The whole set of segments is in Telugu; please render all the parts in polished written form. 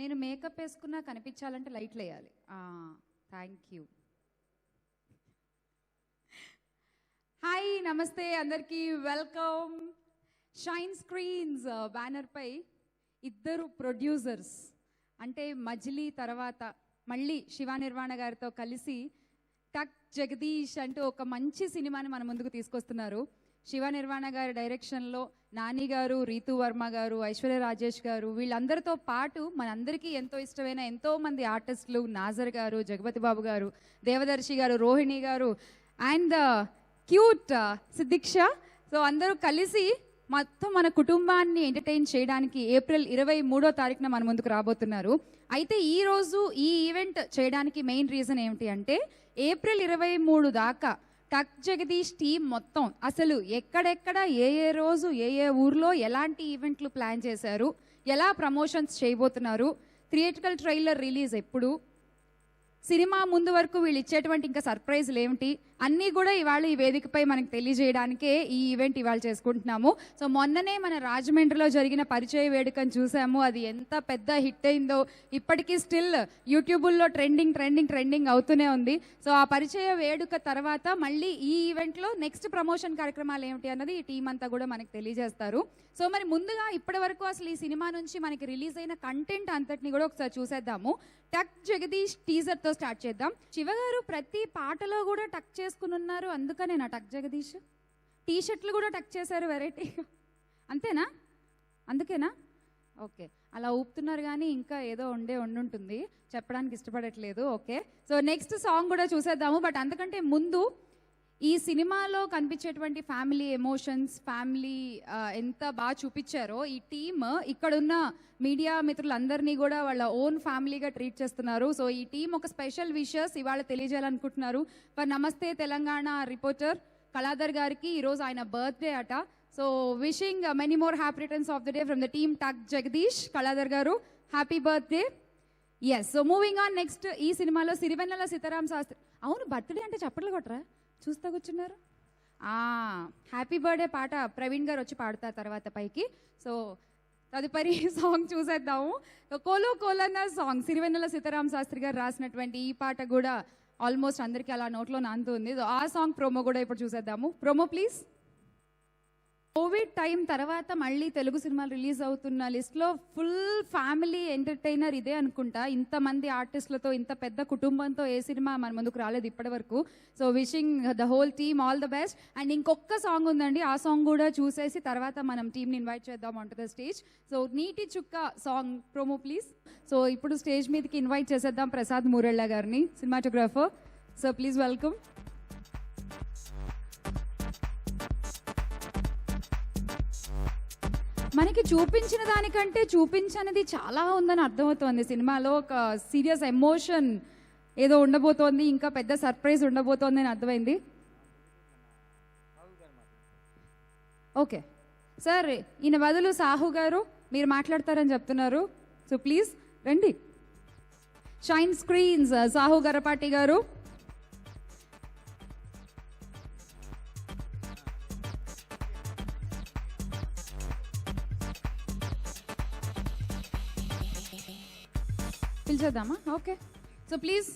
నేను మేకప్ వేసుకున్నా కనిపించాలంటే లైట్లు వేయాలి. Thank you. హాయ్, నమస్తే అందరికీ, వెల్కమ్. షైన్ స్క్రీన్స్ బ్యానర్ పై ఇద్దరు ప్రొడ్యూసర్స్ అంటే మజిలీ తర్వాత మళ్ళీ శివ నిర్వాణ గారితో కలిసి టక్ జగదీష్ అంటూ ఒక మంచి సినిమాని మన ముందుకు తీసుకొస్తున్నారు. శివ నిర్వాణ గారి డైరెక్షన్లో నాని గారు, రీతు వర్మ గారు, ఐశ్వర్య రాజేష్ గారు, వీళ్ళందరితో పాటు మనందరికీ ఎంతో ఇష్టమైన ఎంతో మంది ఆర్టిస్టులు, నాజర్ గారు, జగపతి బాబు గారు, దేవదర్శి గారు, రోహిణి గారు అండ్ క్యూట్ సిద్దిక్ష. సో అందరూ కలిసి మొత్తం మన కుటుంబాన్ని ఎంటర్టైన్ చేయడానికి ఏప్రిల్ 23వ తారీఖున మన ముందుకు రాబోతున్నారు. అయితే ఈరోజు ఈ ఈవెంట్ చేయడానికి మెయిన్ రీజన్ ఏమిటి అంటే ఏప్రిల్ 23 దాకా టక్ జగదీష్ టీం మొత్తం అసలు ఎక్కడెక్కడ ఏ ఏ రోజు ఏ ఏ ఊర్లో ఎలాంటి ఈవెంట్లు ప్లాన్ చేశారు, ఎలా ప్రమోషన్స్ చేయబోతున్నారు, థియేట్రికల్ ట్రైలర్ రిలీజ్ ఎప్పుడు, సినిమా ముందు వరకు వీళ్ళు ఇచ్చేటువంటి ఇంకా సర్ప్రైజ్లు ఏమిటి అన్నీ కూడా ఇవాళ ఈ వేదికపై మనకు తెలియజేయడానికే ఈ ఈవెంట్ ఇవాళ చేసుకుంటున్నాము. సో మొన్ననే మన రాజమండ్రిలో జరిగిన పరిచయ వేడుకను చూసాము. అది ఎంత పెద్ద హిట్ అయిందో ఇప్పటికీ స్టిల్ యూట్యూబుల్లో ట్రెండింగ్ అవుతూనే ఉంది. సో ఆ పరిచయ వేడుక తర్వాత మళ్ళీ ఈ ఈవెంట్లో నెక్స్ట్ ప్రమోషన్ కార్యక్రమాలు ఏమిటి అన్నది ఈ టీం అంతా కూడా మనకు తెలియజేస్తారు. సో మరి ముందుగా ఇప్పటి వరకు అసలు ఈ సినిమా నుంచి మనకి రిలీజ్ అయిన కంటెంట్ అంతటిని కూడా ఒకసారి చూసేద్దాము. టక్ జగదీష్ టీజర్తో స్టార్ట్ చేద్దాం. శివ గారు ప్రతి పాటలో కూడా టక్ చేసుకుని ఉన్నారు, అందుకనేనా టక్ జగదీష్? టీ షర్ట్లు కూడా టక్ చేశారు వెరైటీ, అంతేనా? అందుకేనా? ఓకే, అలా ఊపుతున్నారు కానీ ఇంకా ఏదో ఉండుంటుంది, చెప్పడానికి ఇష్టపడట్లేదు. ఓకే, సో నెక్స్ట్ సాంగ్ కూడా చూసేద్దాము. బట్ అంతకంటే ముందు ఈ సినిమాలో కనిపించేటువంటి ఫ్యామిలీ ఎమోషన్స్, ఫ్యామిలీ ఎంత బాగా చూపించారో ఈ టీమ్ ఇక్కడున్న మీడియా మిత్రులందరినీ కూడా వాళ్ళ ఓన్ ఫ్యామిలీగా ట్రీట్ చేస్తున్నారు. సో ఈ టీం ఒక స్పెషల్ విషెస్ ఇవాళ తెలియజేయాలనుకుంటున్నారు. ఫర్ నమస్తే తెలంగాణ రిపోర్టర్ కళాధర్ గారికి ఈరోజు ఆయన బర్త్డే అట. So wishing many more happy returns of the day from the team Tuck Jagadish. Kaladhar garu happy birthday. Yes, so moving on. Next ఈ సినిమాలో సిరివెన్నెల సీతారాం శాస్త్రి. అవును, బర్త్డే అంటే చప్పట్లు కొట్టరా, చూస్తా కూర్చున్నారు. హ్యాపీ బర్త్డే పాట ప్రవీణ్ గారు వచ్చి పాడతారు తర్వాత పైకి. సో తదుపరి సాంగ్ చూసేద్దాము. కోలో కోలన్న సాంగ్ సిరివెన్నెల సీతారాం శాస్త్రి గారు రాసినటువంటి ఈ పాట కూడా ఆల్మోస్ట్ అందరికీ అలా నోట్లో నానుతుంది. ఆ సాంగ్ ప్రోమో కూడా ఇప్పుడు చూసేద్దాము. Promo please. కోవిడ్ టైం తర్వాత మళ్ళీ తెలుగు సినిమాలు రిలీజ్ అవుతున్న లిస్ట్లో ఫుల్ ఫ్యామిలీ ఎంటర్టైనర్ ఇదే అనుకుంటా. ఇంతమంది ఆర్టిస్టులతో ఇంత పెద్ద కుటుంబంతో ఏ సినిమా మన ముందుకు రాలేదు ఇప్పటి వరకు. So wishing the whole team all the best. And ఇంకొక సాంగ్ ఉందండి, ఆ సాంగ్ కూడా చూసేసి తర్వాత మనం టీమ్ని ఇన్వైట్ చేద్దాం on to the stage. So నీటి చుక్క సాంగ్ ప్రోమో ప్లీజ్. సో ఇప్పుడు స్టేజ్ మీదకి ఇన్వైట్ చేసేద్దాం ప్రసాద్ మూరెళ్ళ గారిని, సినిమాటోగ్రాఫర్. So please welcome. మనకి చూపించిన దానికంటే చూపించనిది చాలా ఉందని అర్థమవుతోంది. సినిమాలో ఒక సీరియస్ ఎమోషన్ ఏదో ఉండబోతోంది, ఇంకా పెద్ద సర్ప్రైజ్ ఉండబోతోంది అని అర్థమైంది. ఓకే సార్, ఈయన బదులు సాహు గారు మీరు మాట్లాడతారని చెప్తున్నారు. సో ప్లీజ్ రండి. Shine Screens Sahu Garapati garu. పిలిచేద్దామా? Okay, so please.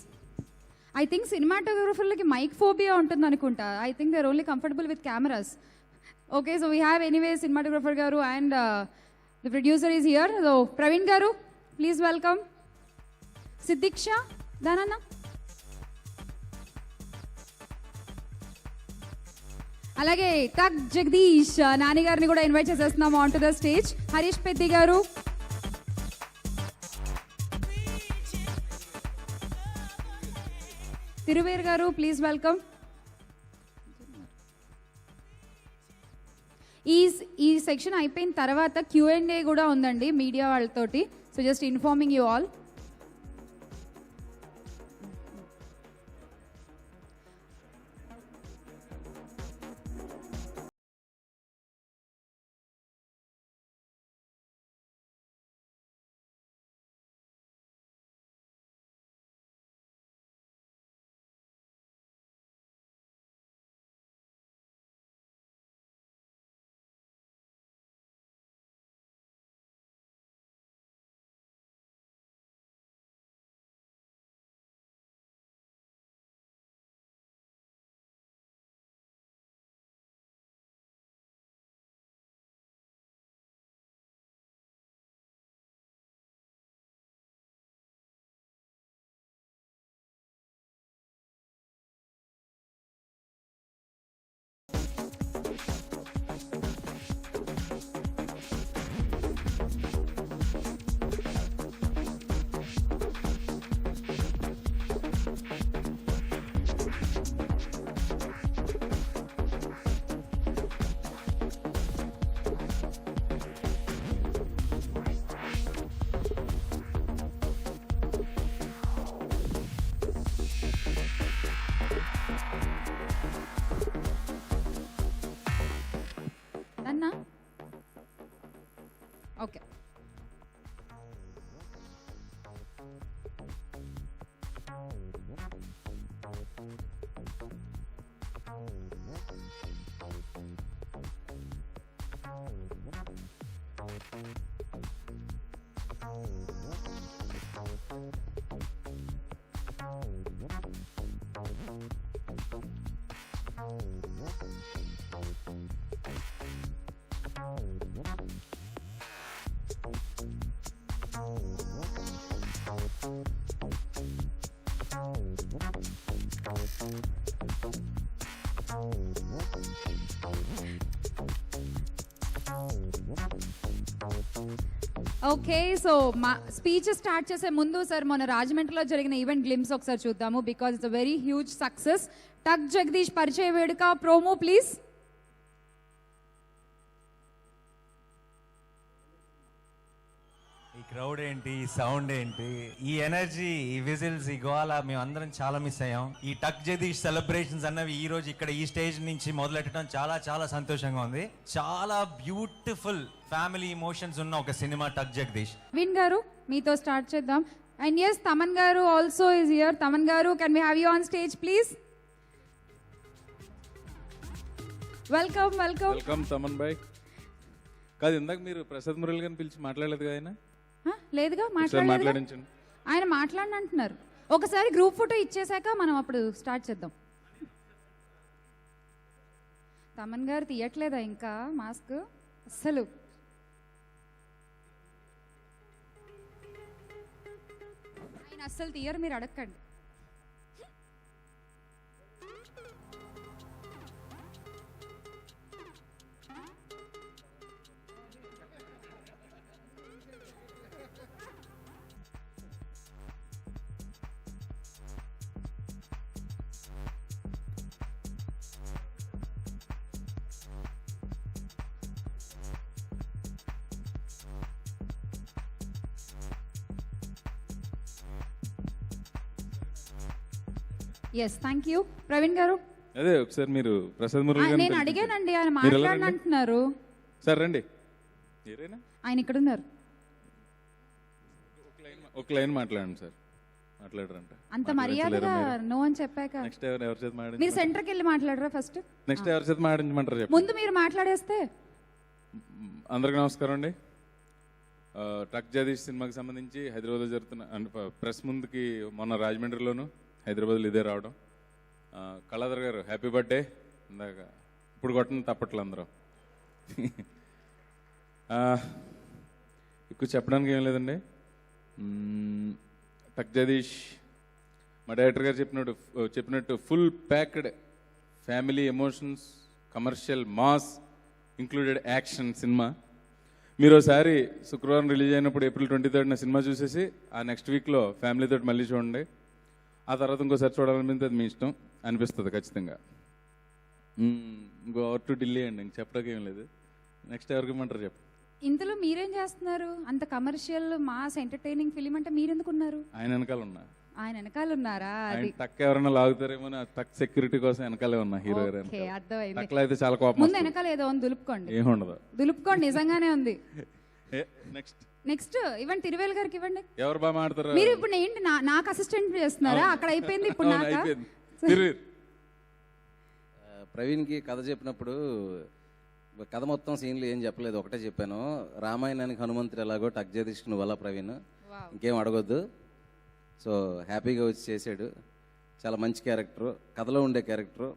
I think సినిమాటోగ్రఫర్లకి మైక్ ఫోబియా ఉంటుంది అనుకుంటా. I think they are only comfortable with cameras. Okay, so we have anyway cinematographer garu and the producer is here. So Praveen garu please welcome. సిద్దిక్ష దానన్న. అలాగే టక్ జగదీష్ నాని గారిని కూడా ఇన్వైట్ చేసేస్తున్నాము on to the stage. Harish Peddi garu, Thiruveer గారు ప్లీజ్ వెల్కమ్. ఈ సెక్షన్ అయిపోయిన తర్వాత Q&A కూడా ఉందండి మీడియా వాళ్ళతోటి. So just informing you all. Okay, so మా స్పీచ్ స్టార్ట్ చేసే ముందు సార్ మన రాజమండ్రిలో జరిగిన ఈవెంట్ గ్లిమ్స్ ఒకసారి చూద్దాము, because it's a very huge success. టక్ జగదీష్ పరిచయ వేడుక ప్రోమో ప్లీజ్. ఈ క్రౌడ్ ఏంటి, ఈ సౌండ్ ఏంటి, ఈ ఎనర్జీ, ఈ విజిల్స్, ఈ గోవాల మేము అందరం చాలా మిస్ అయ్యాం. ఈ టక్ జగదీష్ సెలబ్రేషన్స్ అన్నవి ఈ రోజు ఇక్కడ ఈ స్టేజ్ నుంచి మొదలెట్టడం చాలా చాలా సంతోషంగా ఉంది. చాలా బ్యూటిఫుల్ ఫ్యామిలీ ఇమోషన్స్ ఉన్న ఒక సినిమా టక్ జగదీష్. విన్ గారు మీతో స్టార్ట్ చేద్దాం. అండ్ ఎస్, తమన్ గారు also is here. Thaman garu, can we have you on stage please? Welcome welcome. Welcome Thaman బాయ్. కాదు, ఇందాక మీరు ప్రసాద్ మురళి గారిని పిలిచి మాట్లాడలేదు కదా? ఆయన లేదుగా, మాట్లాడించండి. ఆయన మాట్లాడని అంటున్నారు. ఒకసారి గ్రూప్ ఫోటో ఇచ్చేసాక మనం అప్పుడు స్టార్ట్ చేద్దాం. తమన్ గారు తీయట్లేదా ఇంకా మాస్క్? అస్సలు ఆయన అస్సలు తీయరు, మీరు అడగండి. Yes, thank you. ప్రవీణ్ గారు, అదే ఒకసారి మీరు ప్రసాద్ మురళి గారిని నేను అడిగానండి, ఆయన మాట్లాడనంటున్నారు. సరే రండి. ఏరైనా ఆయన ఇక్కడ ఉన్నారు. ఒక లైన్ మాట్లాడండి సార్. మాట్లాడరంట. అంత మర్యాదగా నో అని చెప్పాక నెక్స్ట్ ఎవరి చేత మాట్లాడి మీరు సెంటర్కి వెళ్ళి మాట్లాడరా ఫస్ట్? నెక్స్ట్ ఎవరి చేత మాట్లాడించమంటారు చెప్పండి. ముందు మీరు మాట్లాడేస్తే. అందరికి నమస్కారం అండి. టక్ జగదీష్ సినిమాకి సంబంధించి హైదరాబాద్లో జరుగుతున్న ప్రెస్ ముందుకి మొన్న రాజమండ్రిలోను హైదరాబాద్లో ఇదే రావడం. Kaladhar garu happy birthday. ఇందాక ఇప్పుడు కొట్టండి తప్పట్లు అందరూ. ఎక్కువ చెప్పడానికి ఏం లేదండి. టక్ జగదీష్ మా డైరెక్టర్ గారు చెప్పినట్టు full packed family emotions, commercial, mass, included action cinema. మీరు ఒకసారి శుక్రవారం రిలీజ్ అయినప్పుడు April 23rd సినిమా చూసేసి ఆ నెక్స్ట్ వీక్లో ఫ్యామిలీతో మళ్ళీ చూడండి. ఆ తర్వాత ఇంకోసారి చూడాలనిపిస్తే అది మీ ఇష్టం అనిపిస్తుంది ఖచ్చితంగా. ఇంకో టు ఢిల్లీ అండి, ఇంక చెప్పడానికి ఏం లేదు. నెక్స్ట్ ఎవరికి ఇమ్మంటారు చెప్పండి. ఇంతలో మీరేం చేస్తున్నారు? అంత కమర్షియల్ మాస్ ఎంటర్టైనింగ్ ఫిలిం అంటే మీరెందుకు ఉన్నారు? ఆయన వెనకాల ఉన్నా. ఆయన వెనకాల ఉన్నారా? టక్ ఎవరైనా లాగుతారేమో టక్ సెక్యూరిటీ కోసం వెనకాలే ఉన్నా. హీరో గారు టక్లో అయితే చాలా కోపం. ముందు వెనకాల ఏదో ఉంది, దులుపుకోండి. ఏముండదు, దులుపుకోండి, నిజంగానే ఉంది. నెక్స్ట్ ఇవ్వండి, తిరువేల్ గారికి ఇవ్వండి. ఎవరు బాగా మాడతారు? మీరు ఇప్పుడు ఏంటి నాకు అసిస్టెంట్ చేస్తున్నారా? అక్కడ అయిపోయింది, ఇప్పుడు ప్రవీణ్ కి కథ చెప్పినప్పుడు కథ మొత్తం సీన్లు ఏం చెప్పలేదు, ఒకటే చెప్పాను. రామాయణానికి హనుమంతుడు ఎలాగో టక్ జగదీష్ నువ్వు అలా ప్రవీణ్, ఇంకేం అడగొద్దు. సో హ్యాపీగా వచ్చి చేశాడు. చాలా మంచి క్యారెక్టరు, కథలో ఉండే క్యారెక్టరు.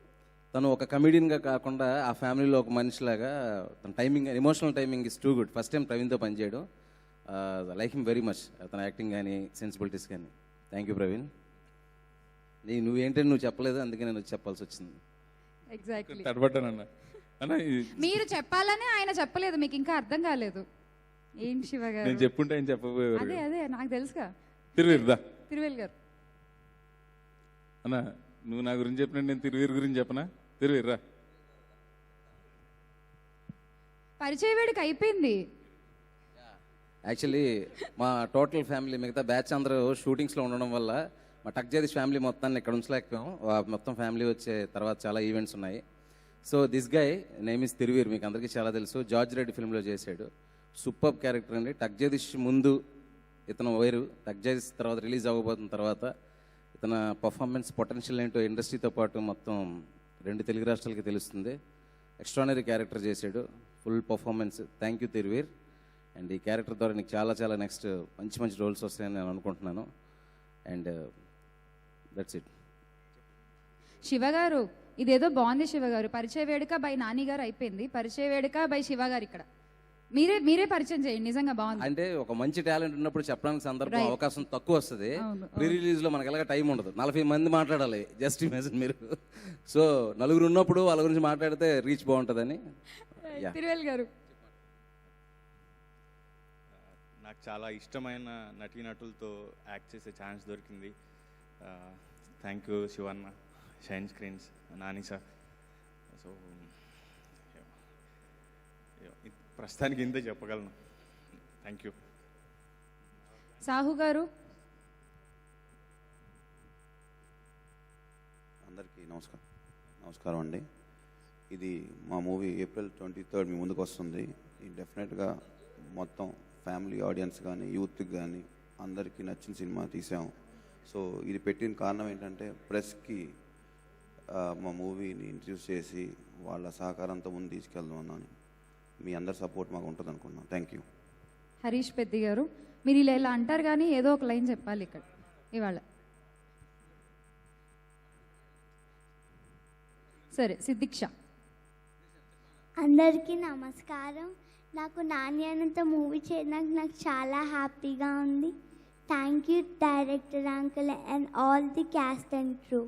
తను ఒక కమెడియన్గా కాకుండా ఆ ఫ్యామిలీలో ఒక మనిషిలాగా తన timing, emotional timing is too good. First time ప్రవీణ్తో పనిచేయడం, లైక్ హిమ్ వెరీ మచ్. తన యాక్టింగ్ కానీ సెన్సిబిలిటీస్ కానీ. Thank you Praveen. నువ్వేంటని నువ్వు చెప్పలేదు, అందుకే నేను చెప్పాల్సి వచ్చింది. ఎగ్జాక్ట్లీ తడబడ్డానన్నా. మీరు చెప్పాలని ఆయన చెప్పలేదు, మీకు ఇంకా అర్థం కాలేదు. ఏంటి శివ గారు, నేను చెప్పుంటే ఆయన చెప్పబోయేవారు. అదే అదే నాకు తెలుసుగా. తిరువీర్ గారు అన్నా, నువ్వు నా గురించి చెప్పినట్టు నేను తిరువీర్ గురించి చెప్పనా? తిరువీర్ రా. పరిచయ వేడికి అయిపోయింది. యాక్చువల్లీ మా టోటల్ ఫ్యామిలీ, మిగతా బ్యాచ్ అందరూ షూటింగ్స్లో ఉండడం వల్ల మా టక్ జగదీష్ ఫ్యామిలీ మొత్తాన్ని ఇక్కడ ఉంచలేకపోయాం. మొత్తం ఫ్యామిలీ వచ్చే తర్వాత చాలా ఈవెంట్స్ ఉన్నాయి. So this guy name is Thiruveer, మీకు అందరికీ చాలా తెలుసు. జార్జ్ రెడ్డి ఫిల్మ్లో చేశాడు. సూపర్ క్యారెక్టర్ అండి. టక్ జగదీష్ ముందు ఇతను వేరు. టక్జైస్ తర్వాత రిలీజ్ అవ్వబోతున్న తర్వాత ఇతను పర్ఫార్మెన్స్ పొటెన్షియల్ ఏంటో ఇండస్ట్రీతో పాటు మొత్తం 2 తెలుగు రాష్ట్రాలకి తెలుస్తుంది. ఎక్స్ట్రానరీ క్యారెక్టర్ చేశాడు, full performance. Thank you Thiruveer. And ఈ క్యారెక్టర్ ద్వారా నీకు చాలా చాలా నెక్స్ట్ మంచి మంచి రోల్స్ వస్తాయని నేను అనుకుంటున్నాను. And that's it. శివ గారు, ఇదేదో బాగుంది శివ గారు. పరిచయ వేడుక బై నాని గారు అయిపోయింది, పరిచయ వేడుక బై శివ గారు ఇక్కడ. మీరే పరిచయం చేయండి, నిజంగా బాగుంది. అంటే ఒక మంచి టాలెంట్ ఉన్నప్పుడు చెప్పడానికి సందర్భం Right. అవకాశం తక్కువ వస్తుంది. అవును, ప్రీ రిలీజ్ లో మనకి ఎలాగ టైం ఉండదు, 40 మంది మాట్లాడాలి. జస్ట్ ఇమాజిన్ మీరు. సో నలుగురు ఉన్నప్పుడు వాళ్ళ గురించి మాట్లాడితే రీచ్ బాగుంటుందని. Yeah. తిరువేల్ గారు. నాకు చాలా ఇష్టమైన నటీనటులతో యాక్ట్ చేసే ఛాన్స్ దొరికింది. Thank you Shivanna, shine screens, Nani sir. So ప్రస్తుతానికి ఇంతే చెప్పగలను. Thank you. సాహు గారు. అందరికీ నమస్కారం అండి. ఇది మా మూవీ April 23 మీ ముందుకు వస్తుంది. ఇది డెఫినెట్గా మొత్తం ఫ్యామిలీ ఆడియన్స్ కానీ యూత్కి కానీ అందరికీ నచ్చిన సినిమా తీసాం. సో ఇది పెట్టిన కారణం ఏంటంటే ప్రెస్కి మా మూవీని ఇంట్రడ్యూస్ చేసి వాళ్ళ సహకారంతో ముందు తీసుకెళ్దాం అన్నాను. మీ అందరి సపోర్ట్ మాకు ఉంటుంది అనుకున్నాను. Thank you. హరీష్ పెద్ది గారు, మీరు ఇలా అంటారు కానీ ఏదో ఒక లైన్ చెప్పాలి ఇక్కడ ఇవాళ. సరే, సిద్దిక్ష. అందరికీ నమస్కారం. నాకు నాని అనంత మూవీ చేయడానికి నాకు చాలా హ్యాపీగా ఉంది. Thank you director uncle and all the caste and crew.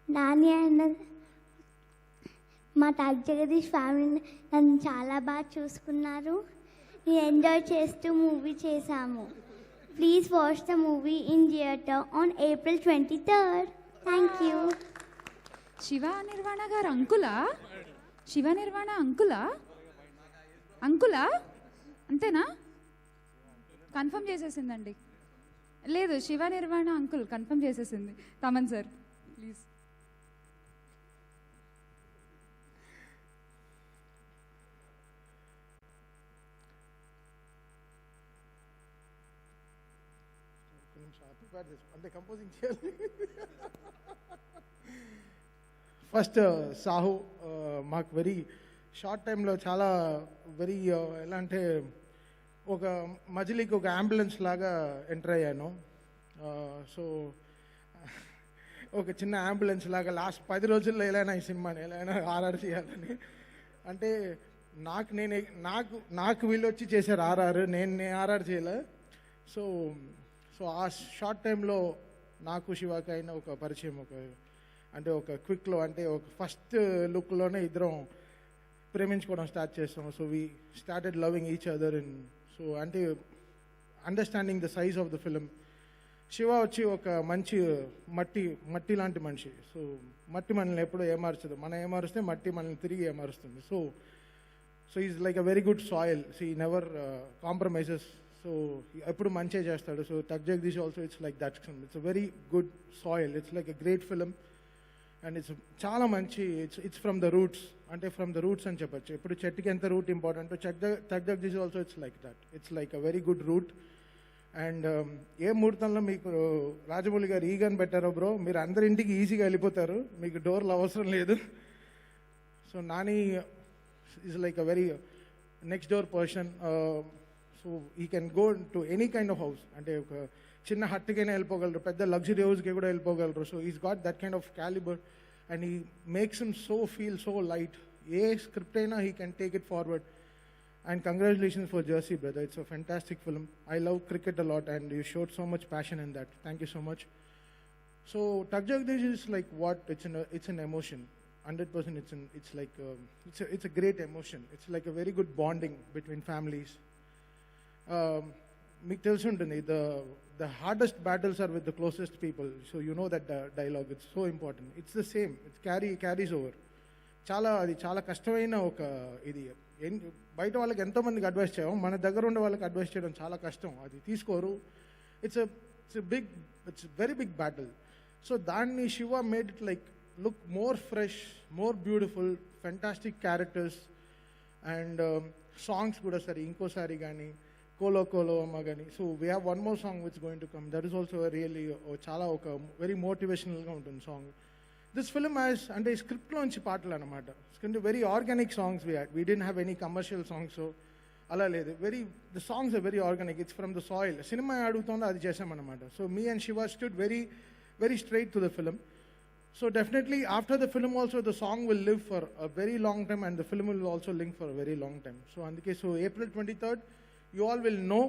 Nani అన్న మా టక్ జగదీష్ ఫ్యామిలీ నన్ను చాలా బాగా చూసుకున్నారు. నేను ఎంజాయ్ చేస్తూ మూవీ చేశాము. Please watch the movie in theatre on April 23rd. Thank you. Shiva Nirvana garu అంకులా? శివ నిర్వాణ అంకులా అంతేనా? కన్ఫర్మ్ చేసేసిందండి. లేదు, శివ నిర్వాణ అంకుల్ కన్ఫర్మ్ చేసేసింది. Thaman sir please. అంటే కంపోజింగ్ చేయాలి. ఫస్ట్ సాహు మాకు వెరీ షార్ట్ టైంలో చాలా వెరీ ఎలా అంటే ఒక మజిలీకి ఒక అంబులెన్స్ లాగా ఎంటర్ అయ్యాను. సో ఒక చిన్న అంబులెన్స్ లాగా లాస్ట్ 10 రోజుల్లో ఎలా ఈ సినిమాని ఎలా ఆర్ఆర్ చేయాలని. అంటే నాకు వీళ్ళు వచ్చి చేశారు ఆర్ఆర్, నేను ఆర్ఆర్ చేయలే. సో ఆ షార్ట్ టైంలో నాకు శివాకి అయిన ఒక పరిచయం, ఒక క్విక్లో అంటే ఒక ఫస్ట్ లుక్లోనే ఇద్దరం ప్రేమించుకోవడం స్టార్ట్ చేస్తాం. So we started loving each other in. So అంటే understanding the size of the film. Shiva వచ్చి ఒక మంచి మట్టి లాంటి మనిషి. సో మట్టి మనల్ని ఎప్పుడూ ఏమార్చదు, మనం ఏమారుస్తే మట్టి మనల్ని తిరిగి ఏమారుస్తుంది. So is like a very good soil. So he never compromises. So ఎప్పుడు మంచిగా చేస్తాడు. So Tuck Jagadish also it's like that. It's a very good soil. It's like a great film and it's చాలా మంచి. ఇట్స్ ఫ్రమ్ ద రూట్స్, అంటే ఫ్రమ్ ద రూట్స్ అని చెప్పచ్చు. ఇప్పుడు చెట్టుకి ఎంత root important, Tuck Jagadish also it's like that. It's like a very good root. And ఏ ముహూర్తంలో మీకు రాజమౌళి గారు ఈగన్ పెట్టారో బ్రో, మీరు అందరి ఇంటికి ఈజీగా వెళ్ళిపోతారు, మీకు డోర్లు అవసరం లేదు. So Nani is like a very next door person. So he can go to any kind of house. అంటే ఒక చిన్న హట్టుకైనా వెళ్ళిపోగలరు, పెద్ద లగ్జరీ హౌస్కి కూడా వెళ్ళిపోగలరు. So he's got that kind of calibre and he makes him so feel so light. ఏ స్క్రిప్ట్ అయినా he can take it forward. And congratulations for Jersey, brother. It's a fantastic film. I love cricket a lot and you showed so much passion in that. Thank you so much. So Tug Jagdish is like what? It's an emotion. 100% it's a great emotion. It's like a very good bonding between families. Meek telusuntundi, the hardest battles are with the closest people. So you know that dialogue. It's so important. It's the same. It carries over. అది చాలా కష్టమైన ఒక ఇది. బయట వాళ్ళకి ఎంతోమందికి అడ్వైస్ చేయడం, మన దగ్గర ఉండే వాళ్ళకి అడ్వైస్ చేయడం చాలా కష్టం. అది తీసుకోరు. It's very big battle. So దాన్ని Shiva made it like look more fresh, more beautiful, fantastic characters and songs కూడా సరే ఇంకోసారి కానీ Kolo Kolo Amagani. So we have one more song which is going to come. That is also a really chala oka very motivational ga untundi song. This film has ante script lo nunchi paatlu anamata. It's very organic songs we had. We didn't have any commercial songs, so ala ledhu. The songs are very organic. It's from the soil. Cinema adugutondo adi chesam anamata. So me and Shiva stood very straight to the film. So definitely after the film also the song will live for a very long time, and the film will also link for a very long time. So andike so April 23rd you all will know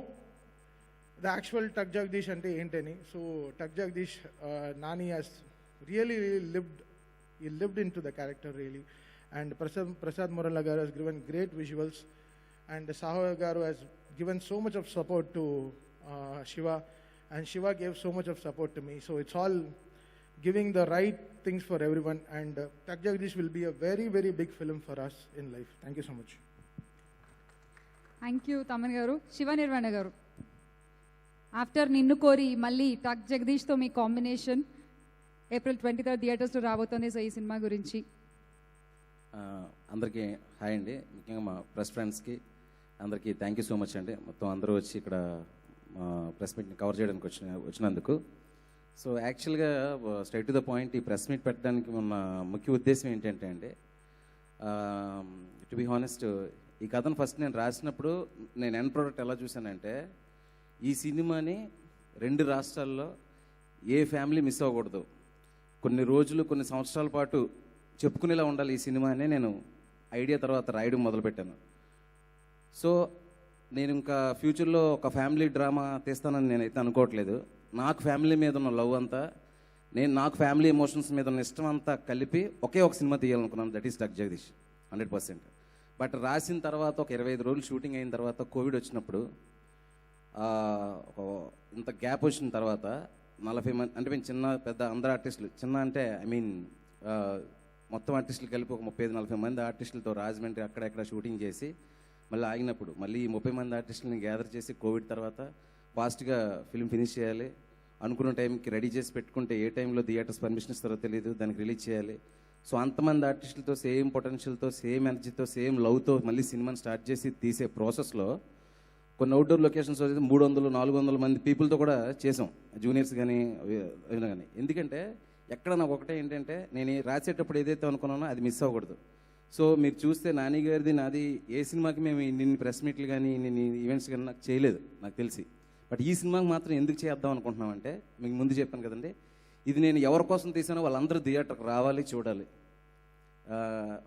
the actual Tug Jagdish ante entani. So Tug Jagdish, Nani has really lived into the character really, and Prasad Murala garu has given great visuals, and Saho garu has given so much of support to Shiva, and Shiva gave so much of support to me. So it's all giving the right things for everyone, and Tug Jagdish will be a very, very big film for us in life. Thank you so much. Thank you Thaman గారు. శివ నిర్వాణ గారు, ఆఫ్టర్ నిన్ను కోరి మళ్ళీ టక్ జగదీష్తో మీ కాంబినేషన్ April 23rd థియేటర్స్లో రాబోతోంది. సో ఈ సినిమా గురించి అందరికీ హాయ్ అండి. ముఖ్యంగా మా ప్రెస్ ఫ్రెండ్స్కి అందరికీ థ్యాంక్ యూ సో మచ్ అండి. మొత్తం అందరూ వచ్చి ఇక్కడ మా ప్రెస్ మీట్ని కవర్ చేయడానికి వచ్చినందుకు. సో యాక్చువల్గా స్ట్రైట్ టు ద పాయింట్, ఈ ప్రెస్ మీట్ పెట్టడానికి ఉన్న ముఖ్య ఉద్దేశం ఏంటంటే అండి, టు బి హానెస్ట్, ఈ కథను ఫస్ట్ నేను రాసినప్పుడు నేను ఎండ్ ప్రోడక్ట్ ఎలా చూశానంటే, ఈ సినిమాని 2 రాష్ట్రాల్లో ఏ ఫ్యామిలీ మిస్ అవ్వకూడదు, కొన్ని రోజులు కొన్ని సంవత్సరాల పాటు చెప్పుకునేలా ఉండాలి ఈ సినిమా అని నేను ఐడియా తర్వాత రాయడం మొదలుపెట్టాను. సో నేను ఇంకా ఫ్యూచర్లో ఒక ఫ్యామిలీ డ్రామా తీస్తానని నేనైతే అనుకోవట్లేదు. నాకు ఫ్యామిలీ మీద ఉన్న లవ్ అంతా, నాకు ఫ్యామిలీ ఎమోషన్స్ మీద ఉన్న ఇష్టం అంతా కలిపి ఒకే ఒక సినిమా తీయాలనుకున్నాను, దట్ ఈస్ టక్ జగదీష్ 100%. బట్ రాసిన తర్వాత ఒక 25 రోజులు షూటింగ్ అయిన తర్వాత కోవిడ్ వచ్చినప్పుడు, ఇంత గ్యాప్ వచ్చిన తర్వాత 40 మంది, అంటే మేము చిన్న పెద్ద అందరు ఆర్టిస్టులు, చిన్న అంటే ఐ మీన్ మొత్తం ఆర్టిస్టులు కలిపి ఒక 35-40 మంది ఆర్టిస్టులతో రాజమండ్రి అక్కడెక్కడ షూటింగ్ చేసి మళ్ళీ ఆగినప్పుడు మళ్ళీ 30 మంది ఆర్టిస్టులని గ్యాదర్ చేసి కోవిడ్ తర్వాత ఫాస్ట్గా ఫిల్మ్ ఫినిష్ చేయాలి, అనుకున్న టైంకి రెడీ చేసి పెట్టుకుంటే ఏ టైంలో థియేటర్స్ పర్మిషన్ ఇస్తారో తెలియదు, దానికి రిలీజ్ చేయాలి. సో అంతమంది ఆర్టిస్టులతో సేమ్ పొటెన్షియల్తో, సేమ్ ఎనర్జీతో, సేమ్ లవ్తో మళ్ళీ సినిమాని స్టార్ట్ చేసి తీసే ప్రాసెస్లో కొన్ని అవుట్డోర్ లొకేషన్స్ 300-400 మంది పీపుల్తో కూడా చేసాం, జూనియర్స్ కానీ కానీ. ఎందుకంటే ఎక్కడ నాకు ఒకటే ఏంటంటే, నేను రాసేటప్పుడు ఏదైతే అనుకున్నానో అది మిస్ అవ్వకూడదు. సో మీరు చూస్తే నాని గారిది నాది ఏ సినిమాకి మేము ఇన్ని ప్రెస్ మీట్లు కానీ ఇన్ని ఈవెంట్స్ కానీ నాకు చేయలేదు నాకు తెలిసి. బట్ ఈ సినిమాకి మాత్రం ఎందుకు చేద్దాం అనుకుంటున్నామంటే, మీకు ముందు చెప్పాను కదండి, ఇది నేను ఎవరి కోసం తీసానో వాళ్ళందరూ థియేటర్కి రావాలి, చూడాలి.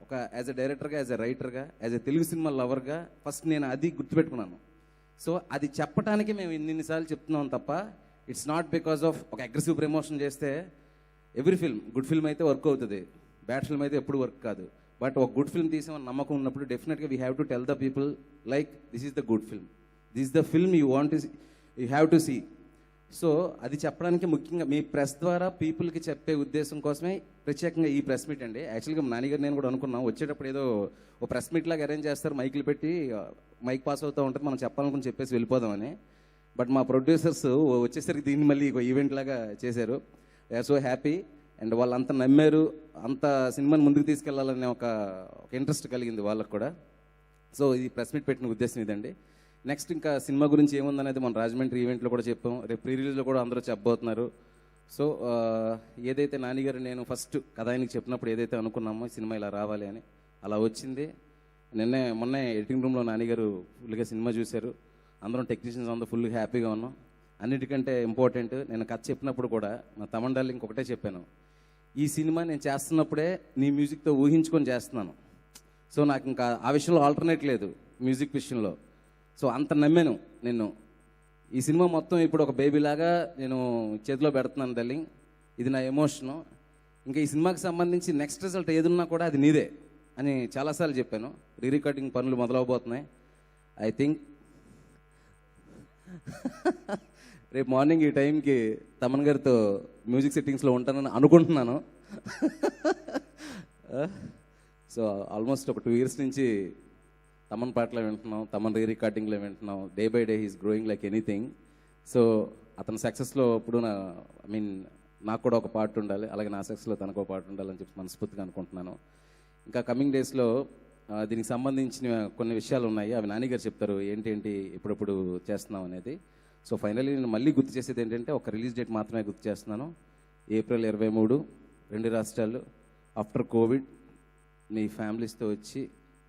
ఒక యాజ్ ఎ డైరెక్టర్గా, యాజ్ ఎ రైటర్గా, యాజ్ ఎ తెలుగు సినిమా లవర్గా ఫస్ట్ నేను అది గుర్తుపెట్టుకున్నాను. సో అది చెప్పడానికి మేము ఇన్నిసార్లు చెప్తున్నాం తప్ప, ఇట్స్ నాట్ బికాస్ ఆఫ్ ఒక అగ్రెసివ్ ప్రమోషన్ చేస్తే ఎవ్రీ ఫిల్మ్, గుడ్ ఫిల్మ్ అయితే వర్క్ అవుతుంది, బ్యాడ్ ఫిల్మ్ అయితే ఎప్పుడు వర్క్ కాదు. బట్ ఒక గుడ్ ఫిల్మ్ తీసామని నమ్మకం ఉన్నప్పుడు డెఫినెట్గా we have to tell the people like this is the good film, this is the film you want you have to see. So అది చెప్పడానికి ముఖ్యంగా మీ ప్రెస్ ద్వారా పీపుల్కి చెప్పే ఉద్దేశం కోసమే ప్రత్యేకంగా ఈ ప్రెస్ మీట్ అండి. యాక్చువల్గా నానిగారు నేను కూడా అనుకున్నాం, వచ్చేటప్పుడు ఏదో ఒక ప్రెస్ మీట్ లాగా అరేంజ్ చేస్తారు, మైకులు పెట్టి మైక్ పాస్ అవుతూ ఉంటుంది, మనం చెప్పాలనుకుని చెప్పేసి వెళ్ళిపోదామని. బట్ మా ప్రొడ్యూసర్స్ వచ్చేసరికి దీన్ని మళ్ళీ ఒక ఈవెంట్ లాగా చేశారు. IR so happy. అండ్ వాళ్ళంతా నమ్మారు, అంత సినిమాని ముందుకు తీసుకెళ్లాలనే ఒక ఇంట్రెస్ట్ కలిగింది వాళ్ళకు కూడా. సో ఈ ప్రెస్ మీట్ పెట్టిన ఉద్దేశం ఇదండి. నెక్స్ట్ ఇంకా సినిమా గురించి ఏముందనేది మనం రాజమండ్రి ఈవెంట్లో కూడా చెప్పాం, రేపు ప్రీ రిలీజ్లో కూడా అందరూ చెప్పబోతున్నారు. సో ఏదైతే నానిగారు నేను ఫస్ట్ కథ ఆయనకి చెప్పినప్పుడు ఏదైతే అనుకున్నామో సినిమా ఇలా రావాలి అని, అలా వచ్చింది. మొన్నే ఎడిటింగ్ రూమ్లో నానిగారు ఫుల్గా సినిమా చూశారు, అందరం టెక్నీషియన్స్ అందరూ ఫుల్ హ్యాపీగా ఉన్నాం. అన్నిటికంటే ఇంపార్టెంట్, నేను కథ చెప్పినప్పుడు కూడా మా తమన్ డార్లింగ్ ఇంకొకటే చెప్పాను, ఈ సినిమా నేను చేస్తున్నప్పుడే నీ మ్యూజిక్తో ఊహించుకొని చేస్తున్నాను. సో నాకు ఇంకా ఆ విషయంలో ఆల్టర్నేట్ లేదు మ్యూజిక్ విషయంలో. సో అంత నమ్మాను నిన్ను. ఈ సినిమా మొత్తం ఇప్పుడు ఒక బేబీలాగా నేను చేతిలో పెడుతున్నాను డార్లింగ్, ఇది నా ఎమోషను. ఇంకా ఈ సినిమాకి సంబంధించి నెక్స్ట్ రిజల్ట్ ఏదున్నా కూడా అది నీదే అని చాలాసార్లు చెప్పాను. రీ రికార్డింగ్ పనులు మొదలవబోతున్నాయి. ఐ థింక్ రేపు మార్నింగ్ ఈ టైంకి తమన్ గారితో మ్యూజిక్ సెట్టింగ్స్లో ఉంటానని అనుకుంటున్నాను. సో ఆల్మోస్ట్ ఒక 2 years నుంచి తమన్ పాటలో వింటున్నాం, తమన్ రీ రికార్డింగ్లో వింటున్నాం. Day by day he's growing like anything. So అతని సక్సెస్లో ఇప్పుడు నాకు కూడా ఒక పార్ట్ ఉండాలి, అలాగే నా సక్సెస్లో తనకు ఒక పార్ట్ ఉండాలని చెప్పి మనస్ఫూర్తిగా అనుకుంటున్నాను. ఇంకా కమింగ్ డేస్లో దీనికి సంబంధించిన కొన్ని విషయాలు ఉన్నాయి, అవి నానిగారు చెప్తారు ఏంటేంటి ఎప్పుడెప్పుడు చేస్తున్నాం అనేది. సో ఫైనల్లీ నేను మళ్ళీ గుర్తు చేసేది ఏంటంటే ఒక రిలీజ్ డేట్ మాత్రమే గుర్తు చేస్తున్నాను. ఏప్రిల్ 23, 2 రాష్ట్రాలు, ఆఫ్టర్ కోవిడ్ మీ ఫ్యామిలీస్తో వచ్చి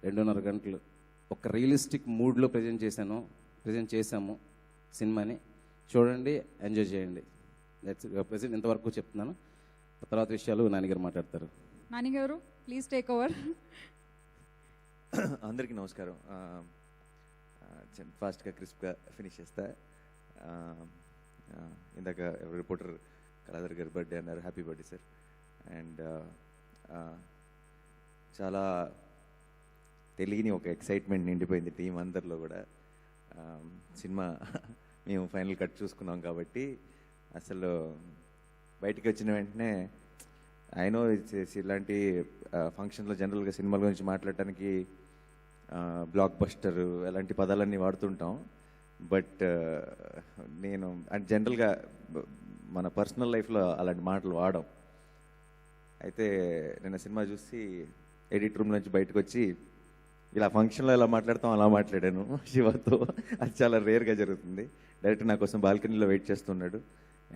2.5 గంటలు ఒక రియలిస్టిక్ మూడ్లో ప్రజెంట్ చేశాము సినిమాని. చూడండి, ఎంజాయ్ చేయండి. దట్స్ ప్రెజెంట్ ఇంతవరకు చెప్తున్నాను. తర్వాత విషయాలు నాన్నగారు మాట్లాడతారు. నానిగారు ప్లీజ్ టేక్ ఓవర్. అందరికీ నమస్కారం. ఫాస్ట్గా క్రిస్ప్గా ఫినిష్ చేస్తా. ఇందాక రిపోర్టర్ కళాధర్ గారి బర్త్డే అన్నారు, హ్యాపీ బర్త్డే సార్. అండ్ చాలా తెలియని ఒక ఎక్సైట్మెంట్ నిండిపోయింది టీం అందరిలో కూడా. సినిమా మేము ఫైనల్ కట్ చూసుకున్నాం కాబట్టి అసలు బయటికి వచ్చిన వెంటనే ఐనో ఇలాంటి ఫంక్షన్లో జనరల్గా సినిమాల గురించి మాట్లాడటానికి బ్లాక్ బస్టర్ అలాంటి పదాలన్నీ వాడుతుంటాం. బట్ నేను అంటే జనరల్గా మన పర్సనల్ లైఫ్లో అలాంటి మాటలు వాడం. అయితే నేను సినిమా చూసి ఎడిట్ రూమ్ నుంచి బయటకు వచ్చి ఇలా ఫంక్షన్లో ఎలా మాట్లాడతాం అలా మాట్లాడాను శివతో. అది చాలా రేర్గా జరుగుతుంది. డైరెక్ట్ నా కోసం బాల్కనీలో వెయిట్ చేస్తున్నాడు.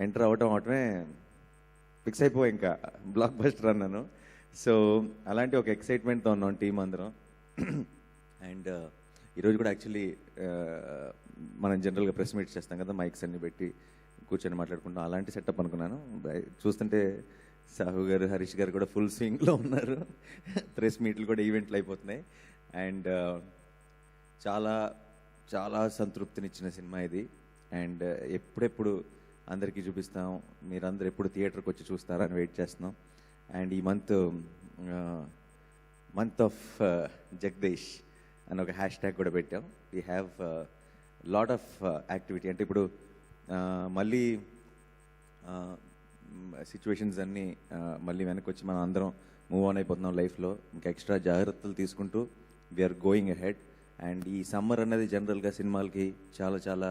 ఎంటర్ అవటమే ఫిక్స్ అయిపోయి ఇంకా బ్లాక్ బస్టర్ అన్నాను. సో అలాంటి ఒక ఎక్సైట్మెంట్తో ఉన్నాం టీం అందరం. అండ్ ఈరోజు కూడా యాక్చువల్లీ మనం జనరల్గా ప్రెస్ మీట్ చేస్తాం కదా, మైక్స్ అన్ని పెట్టి కూర్చొని మాట్లాడుకుంటాం. అలాంటి సెటప్ అనుకున్నాను. చూస్తుంటే సాహు గారు, హరీష్ గారు కూడా ఫుల్ స్వింగ్లో ఉన్నారు. ప్రెస్ మీట్లు కూడా ఈవెంట్లు అయిపోతున్నాయి. అండ్ చాలా చాలా సంతృప్తినిచ్చిన సినిమా ఇది. అండ్ ఎప్పుడెప్పుడు అందరికీ చూపిస్తాం, మీరందరూ ఎప్పుడు థియేటర్కి వచ్చి చూస్తారని వెయిట్ చేస్తున్నాం. అండ్ ఈ మంత్ ఆఫ్ జగదీష్ అని ఒక హ్యాష్ ట్యాగ్ కూడా పెట్టాం. We have lot of activity. అంటే ఇప్పుడు మళ్ళీ సిచ్యువేషన్స్ అన్నీ మళ్ళీ వెనక్కి వచ్చి మనం అందరం మూవ్ ఆన్ అయిపోతున్నాం లైఫ్లో. ఇంకా ఎక్స్ట్రా జాగ్రత్తలు తీసుకుంటూ వీఆర్ గోయింగ్ అహెడ్. అండ్ ఈ సమ్మర్ అనేది జనరల్గా సినిమాలకి చాలా చాలా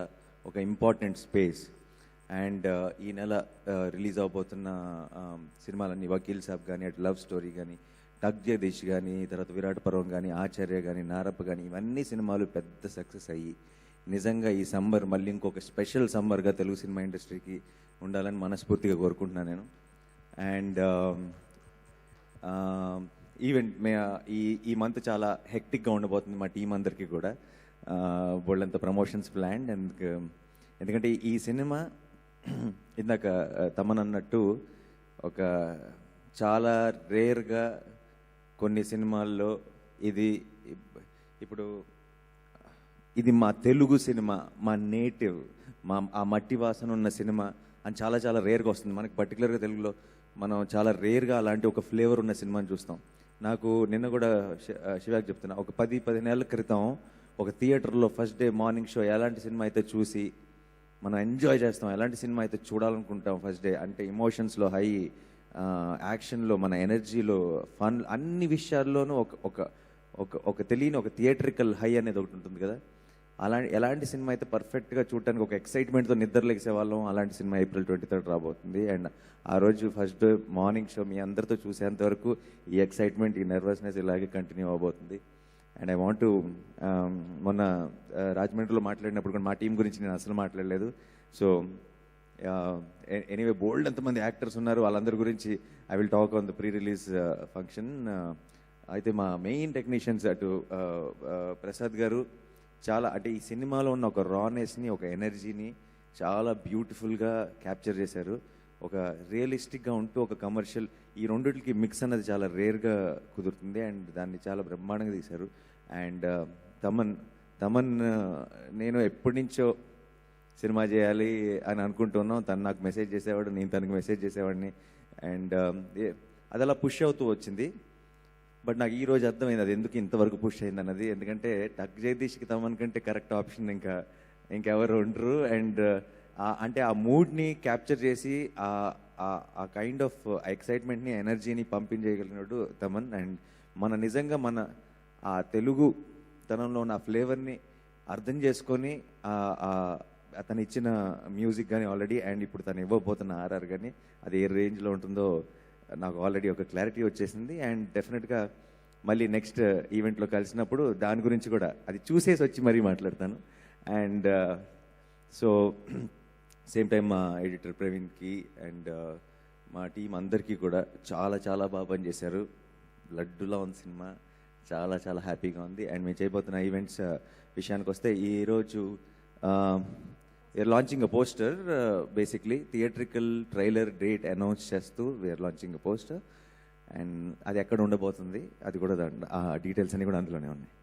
ఒక ఇంపార్టెంట్ స్పేస్. అండ్ ఈ నెల రిలీజ్ అవబోతున్న సినిమాలన్నీ వకీల్ సాబ్ కానీ, అటు లవ్ స్టోరీ కానీ, టక్ జగదీష్ కానీ, తర్వాత విరాట్ పర్వం కానీ, ఆచార్య కానీ, నారప్ప కానీ, ఇవన్నీ సినిమాలు పెద్ద సక్సెస్ అయ్యి నిజంగా ఈ సమ్మర్ మళ్ళీ ఇంకొక స్పెషల్ సమ్మర్గా తెలుగు సినిమా ఇండస్ట్రీకి ఉండాలని మనస్ఫూర్తిగా కోరుకుంటున్నాను నేను. అండ్ ఈవెంట్ ఈ మంత్ చాలా హెక్టిక్గా ఉండబోతుంది మా టీం అందరికీ కూడా. బోల్డంత ప్రమోషన్స్ ప్లాన్. అండ్ ఎందుకంటే ఈ సినిమా ఇందాక తమన్ అన్నట్టు ఒక చాలా రేర్గా కొన్ని సినిమాల్లో ఇప్పుడు ఇది మా తెలుగు సినిమా, మా నేటివ్, ఆ మట్టి వాసన ఉన్న సినిమా అని చాలా చాలా రేర్గా వస్తుంది. మనకి పర్టికులర్గా తెలుగులో మనం చాలా రేర్గా అలాంటి ఒక ఫ్లేవర్ ఉన్న సినిమాని చూస్తాం. నాకు నిన్న కూడా శివాకి చెప్తున్నా, ఒక 10-15 ఏళ్ల క్రితం ఒక థియేటర్లో ఫస్ట్ డే మార్నింగ్ షో ఎలాంటి సినిమా అయితే చూసి మనం ఎంజాయ్ చేస్తాం, ఎలాంటి సినిమా అయితే చూడాలనుకుంటాం ఫస్ట్ డే, అంటే ఎమోషన్స్లో హై, యాక్షన్లో మన ఎనర్జీలో, ఫన్, అన్ని విషయాల్లోనూ ఒక తెలియని ఒక థియేట్రికల్ హై అనేది ఒకటి ఉంటుంది కదా. ఎలాంటి సినిమా అయితే పర్ఫెక్ట్గా చూడటానికి ఒక ఎక్సైట్మెంట్తో నిద్రలేసే వాళ్ళం, అలాంటి సినిమా ఏప్రిల్ 23 రాబోతుంది. అండ్ ఆ రోజు first day morning show me అందరితో చూసేంత వరకు ఈ ఎక్సైట్మెంట్, ఈ నర్వస్నెస్ ఇలాగే కంటిన్యూ అవబోతుంది. అండ్ ఐ వాంట్ టు మొన్న రాజమండ్రిలో మాట్లాడినప్పుడు కూడా మా టీం గురించి నేను అసలు మాట్లాడలేదు. సో ఎనీవే బోల్డ్ ఎంతమంది యాక్టర్స్ ఉన్నారు, వాళ్ళందరి గురించి I will talk on the pre release function. అయితే మా మెయిన్ టెక్నీషియన్స్ అటు ప్రసాద్ గారు చాలా, అంటే ఈ సినిమాలో ఉన్న ఒక రానెస్ని, ఒక ఎనర్జీని చాలా బ్యూటిఫుల్గా క్యాప్చర్ చేశారు. ఒక రియలిస్టిక్గా ఉంటూ ఒక కమర్షియల్, ఈ రెండింటికి మిక్స్ అన్నది చాలా రేర్గా కుదురుతుంది. అండ్ దాన్ని చాలా బ్రహ్మాండంగా తీశారు. అండ్ తమన్ నేను ఎప్పటి నుంచో సినిమా చేయాలి అని అనుకుంటున్నాం. తను నాకు మెసేజ్ చేసేవాడు, నేను తనకు మెసేజ్ చేసేవాడిని. అండ్ అది అలా పుష్ అవుతూ వచ్చింది. బట్ నాకు ఈరోజు అర్థమైంది అది ఎందుకు ఇంతవరకు పుష్ అయింది అన్నది. ఎందుకంటే టక్ జగదీష్కి తమన్ కంటే కరెక్ట్ ఆప్షన్ ఇంకెవరు ఉండరు. అండ్ అంటే ఆ మూడ్ని క్యాప్చర్ చేసి ఆ కైండ్ ఆఫ్ ఎక్సైట్మెంట్ని, ఎనర్జీని పంపించేయగలిగినట్టు తమన్. అండ్ నిజంగా మన ఆ తెలుగు తనంలో ఉన్న ఫ్లేవర్ని అర్థం చేసుకొని అతను ఇచ్చిన మ్యూజిక్ కానీ ఆల్రెడీ, అండ్ ఇప్పుడు తను ఇవ్వబోతున్న ఆర్ఆర్ కానీ అది ఏ రేంజ్లో ఉంటుందో నాకు ఆల్రెడీ ఒక క్లారిటీ వచ్చేసింది. అండ్ డెఫినెట్గా మళ్ళీ నెక్స్ట్ ఈవెంట్లో కలిసినప్పుడు దాని గురించి కూడా అది చూసేసి వచ్చి మరీ మాట్లాడతాను. అండ్ సో సేమ్ టైం మా ఎడిటర్ ప్రవీణ్కి అండ్ మా టీం అందరికీ కూడా చాలా చాలా బాగా పనిచేశారు. లడ్డులా ఉంది సినిమా, చాలా చాలా హ్యాపీగా ఉంది. అండ్ మేము చేయబోతున్న ఈవెంట్స్ విషయానికి వస్తే ఈరోజు we're launching a poster, basically theatrical trailer date announce చేస్తూ we're launching a poster. And అది ఎక్కడ ఉండబోతుంది అది కూడా ఆ డీటెయిల్స్ అన్నీ కూడా అందులోనే ఉన్నాయి.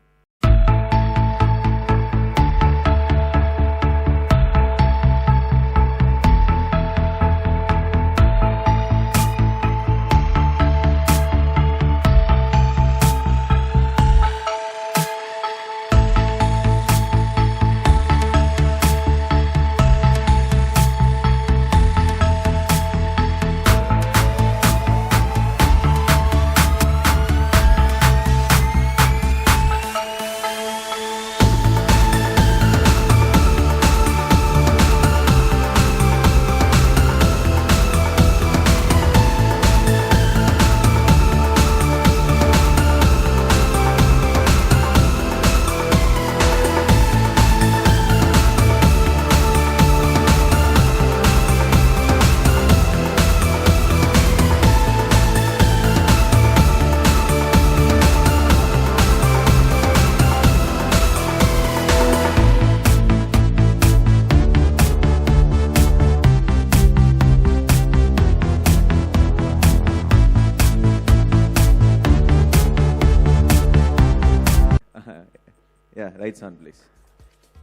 Lights on, please.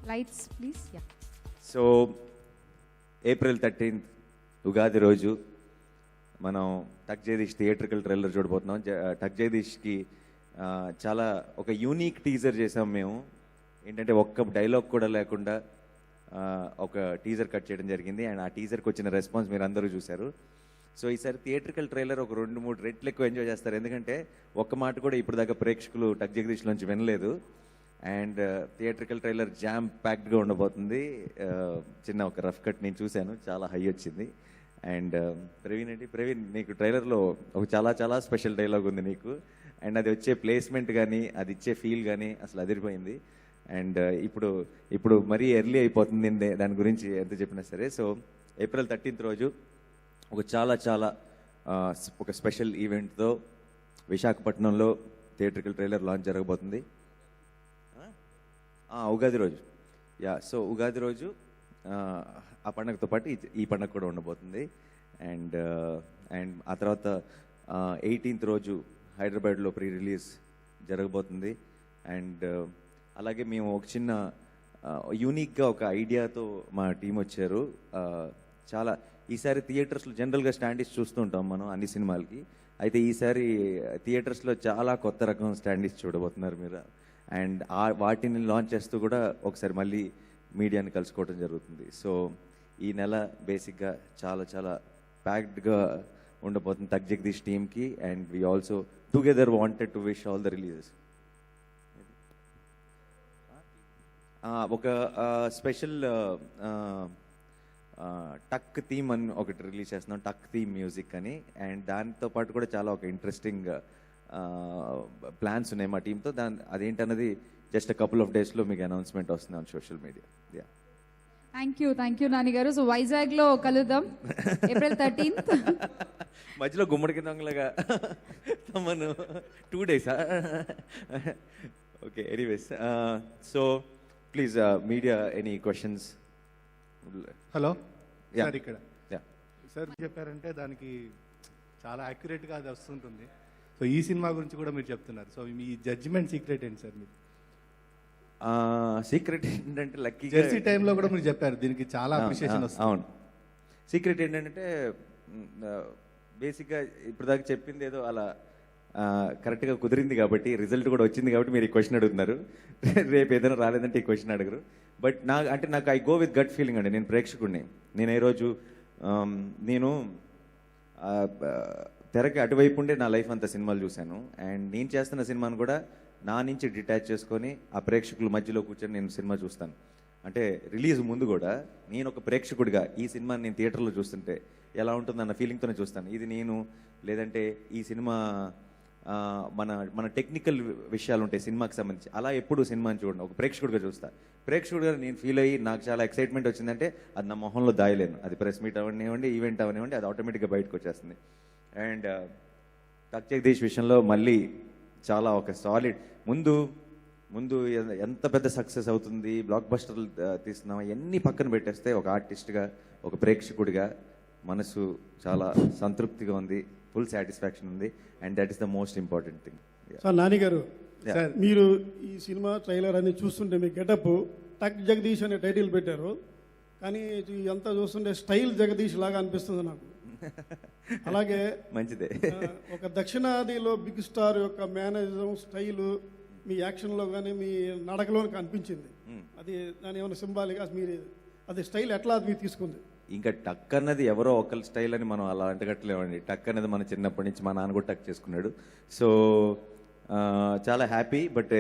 Lights, please. Yeah. So April 13th Ugadi రోజు మనం టక్ జగదీష్ థియేట్రికల్ ట్రైలర్ చూడబోతున్నాం. టక్ జగదీష్కి చాలా ఒక యూనిక్ టీజర్ చేసాం మేము. ఏంటంటే ఒక్క డైలాగ్ కూడా లేకుండా ఒక టీజర్ కట్ చేయడం జరిగింది. అండ్ ఆ టీజర్కి వచ్చిన రెస్పాన్స్ మీరు అందరూ చూశారు. సో ఈసారి థియేట్రికల్ ట్రైలర్ ఒక 2-3 రెట్లు ఎక్కువ ఎంజాయ్ చేస్తారు. ఎందుకంటే ఒక్క మాట కూడా ఇప్పుడు దాకా ప్రేక్షకులు టక్ జగదీష్లోంచి వినలేదు. అండ్ థియేట్రికల్ ట్రైలర్ జామ్ ప్యాక్డ్గా ఉండబోతుంది. చిన్న ఒక రఫ్ కట్ నేను చూశాను, చాలా హై వచ్చింది. అండ్ ప్రవీణ్ నీకు ట్రైలర్లో ఒక చాలా చాలా స్పెషల్ డైలాగ్ ఉంది నీకు. అండ్ అది వచ్చే ప్లేస్మెంట్ కానీ అది ఇచ్చే ఫీల్ కానీ అసలు అదిరిపోయింది. అండ్ ఇప్పుడు మరీ ఎర్లీ అయిపోతుంది దాని గురించి ఎంత చెప్పినా సరే. సో April 13th రోజు ఒక చాలా చాలా ఒక స్పెషల్ ఈవెంట్తో విశాఖపట్నంలో థియేట్రికల్ ట్రైలర్ లాంచ్ జరగబోతుంది. ఉగాది రోజు. సో ఉగాది రోజు ఆ పండగతో పాటు ఈ పండగ కూడా ఉండబోతుంది. అండ్ ఆ తర్వాత 18th రోజు హైదరాబాద్లో ప్రీ రిలీజ్ జరగబోతుంది. అండ్ అలాగే మేము ఒక చిన్న యూనిక్గా ఒక ఐడియాతో మా టీం వచ్చారు. చాలా ఈసారి థియేటర్స్లో జనరల్గా స్టాండీస్ చూస్తూ ఉంటాం మనం అన్ని సినిమాలకి. అయితే ఈసారి థియేటర్స్లో చాలా కొత్త రకం స్టాండీస్ చూడబోతున్నారు మీరు. అండ్ వాటిని లాంచ్ చేస్తూ కూడా ఒకసారి మళ్ళీ మీడియాని కలుసుకోవడం జరుగుతుంది. సో ఈ నెల బేసిక్గా చాలా చాలా ప్యాక్డ్గా ఉండబోతుంది టక్ జగదీష్ టీమ్కి. And we also together wanted to wish all the releases. ఒక స్పెషల్ టక్ థీమ్ అని ఒకటి రిలీజ్ చేస్తున్నాం, టక్ థీమ్ మ్యూజిక్ అని. అండ్ దాంతో పాటు కూడా చాలా ఒక ఇంట్రెస్టింగ్ ప్లాన్స్ ఉన్నాయి మా టీంతో. అదేంటన్నది జస్ట్ కపుల్ ఆఫ్ డేస్లో మీకు అనౌన్స్మెంట్ వస్తుంది on social media. Thank you Nani గారు. సో వైజాగ్లో కలుద్దాం April 13th. మధ్యలో గుమ్మడి దొంగలాగా మనం 2 days. Okay, anyways. So please media any questions? Hello sir, ఇక్కడ సార్ చెప్పారంటే దానికి చాలా యాక్యురేట్గా అది వస్తుంటుంది. సో ఈ సినిమా గురించి కూడా మీరు చెప్తున్నారు. సో మీ జడ్జిమెంట్ సీక్రెట్ ఏంటి సార్? మీరు సీక్రెట్ ఏంటంటే లక్కీ జెర్సీ టైంలో కూడా మీరు చెప్పారు దీనికి చాలా అప్రిషియేషన్ వస్తుంది. అవును, సీక్రెట్ ఏంటంటే బేసిక్గా ఇప్పుడు దాకా చెప్పింది ఏదో అలా కరెక్ట్గా కుదిరింది కాబట్టి, రిజల్ట్ కూడా వచ్చింది కాబట్టి మీరు ఈ క్వశ్చన్ అడుగుతున్నారు. రేపు ఏదైనా రాలేదంటే ఈ క్వశ్చన్ అడగరు. బట్ నాకు I go with gut feeling అండి. నేను ప్రేక్షకుడిని. నేను ఏ రోజు నేను తెరకి అటువైపు ఉండే నా లైఫ్ అంతా సినిమాలు చూశాను. అండ్ నేను చేస్తున్న సినిమాను కూడా నా నుంచి డిటాచ్ చేసుకొని ఆ ప్రేక్షకుల మధ్యలో కూర్చొని నేను సినిమా చూస్తాను. అంటే రిలీజ్ ముందు కూడా నేను ఒక ప్రేక్షకుడిగా ఈ సినిమాని నేను థియేటర్లో చూస్తుంటే ఎలా ఉంటుందన్న ఫీలింగ్తోనే చూస్తాను. ఇది నేను లేదంటే ఈ సినిమా మన మన టెక్నికల్ విషయాలు ఉంటాయి సినిమాకి సంబంధించి, అలా ఎప్పుడు సినిమాని చూడండి, ఒక ప్రేక్షకుడిగా చూస్తా. ప్రేక్షకుడిగా నేను ఫీల్ అయ్యి నాకు చాలా ఎక్సైట్మెంట్ వచ్చిందంటే అది నా మొహంలో దాయలేను. అది ప్రెస్ మీట్ అవనివ్వండి, ఈవెంట్ అవనివ్వండి, అది ఆటోమేటిక్గా బయటకు వచ్చేస్తుంది. అండ్ టక్ జగదీష్ విషయంలో మళ్ళీ చాలా ఒక సాలిడ్ ముందు ఎంత పెద్ద సక్సెస్ అవుతుంది, బ్లాక్ బస్టర్లు తీస్తున్నాం, ఇవన్నీ పక్కన పెట్టేస్తే ఒక ఆర్టిస్ట్గా, ఒక ప్రేక్షకుడిగా మనసు చాలా సంతృప్తిగా ఉంది, ఫుల్ సాటిస్ఫాక్షన్ ఉంది. And that is the most important thing. Sir Nani గారు, మీరు ఈ సినిమా ట్రైలర్ అన్ని చూస్తుంటే మీ గెటప్ టక్ జగదీష్ అనే టైటిల్ పెట్టారు, కానీ అంతా చూస్తుంటే స్టైల్ జగదీష్ లాగా అనిపిస్తుంది నాకు. అలాగే మంచిదే. ఒక దక్షిణాదిలో బిగ్ స్టార్ యొక్క మేనేజం స్టైలు మీ యాక్షన్లో కానీ మీ నడకలో కనిపించింది. అది దాని ఏమైనా సింబాలిక్ మీరు అది స్టైల్ ఎట్లా అది మీరు తీసుకుంది? ఇంకా టక్ అన్నది ఎవరో ఒకరి స్టైల్ అని మనం అలా అంటగట్టలేమండి. టక్ అనేది మన చిన్నప్పటి నుంచి మా నాన్న కూడా టక్ చేసుకున్నాడు. సో చాలా హ్యాపీ. బట్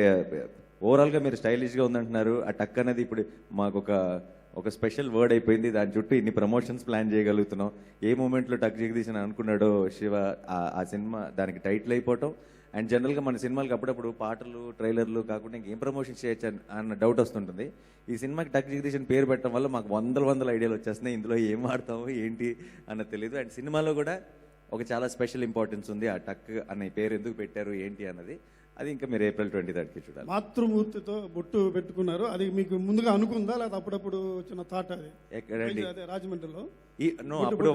ఓవరాల్గా మీరు స్టైలిష్గా ఉందంటున్నారు. ఆ టక్ అనేది ఇప్పుడు మాకు ఒక స్పెషల్ వర్డ్ అయిపోయింది. దాని చుట్టూ ఇన్ని ప్రమోషన్స్ ప్లాన్ చేయగలుగుతున్నాం. ఏ మూమెంట్లో టక్ జగదీష్ అని అనుకున్నాడో శివ, ఆ సినిమా దానికి టైటిల్ అయిపోవటం. అండ్ జనరల్గా మన సినిమాలకు అప్పుడప్పుడు పాటలు ట్రైలర్లు కాకుండా ఇంకేం ప్రమోషన్ చేయొచ్చు అన్న డౌట్ వస్తుంటుంది. ఈ సినిమాకి టక్ జగదీష్ అని పేరు పెట్టడం వల్ల మాకు వందల ఐడియాలు వచ్చేస్తున్నాయి. ఇందులో ఏం వాడతాము ఏంటి అన్నది తెలియదు. అండ్ సినిమాలో కూడా ఒక చాలా స్పెషల్ ఇంపార్టెన్స్ ఉంది. ఆ టక్ అనే పేరు ఎందుకు పెట్టారు ఏంటి అన్నది అది ఇంకా మీరు April 23 చూడాలి. మాతృమూర్తితో బొట్టు పెట్టుకున్నారు, అది మీకు ముందుగా అనుకుందా లేదా అప్పుడప్పుడు వచ్చిన థాట్? అది ఎక్కడండి? అదే రాజమండ్రిలో అప్పుడు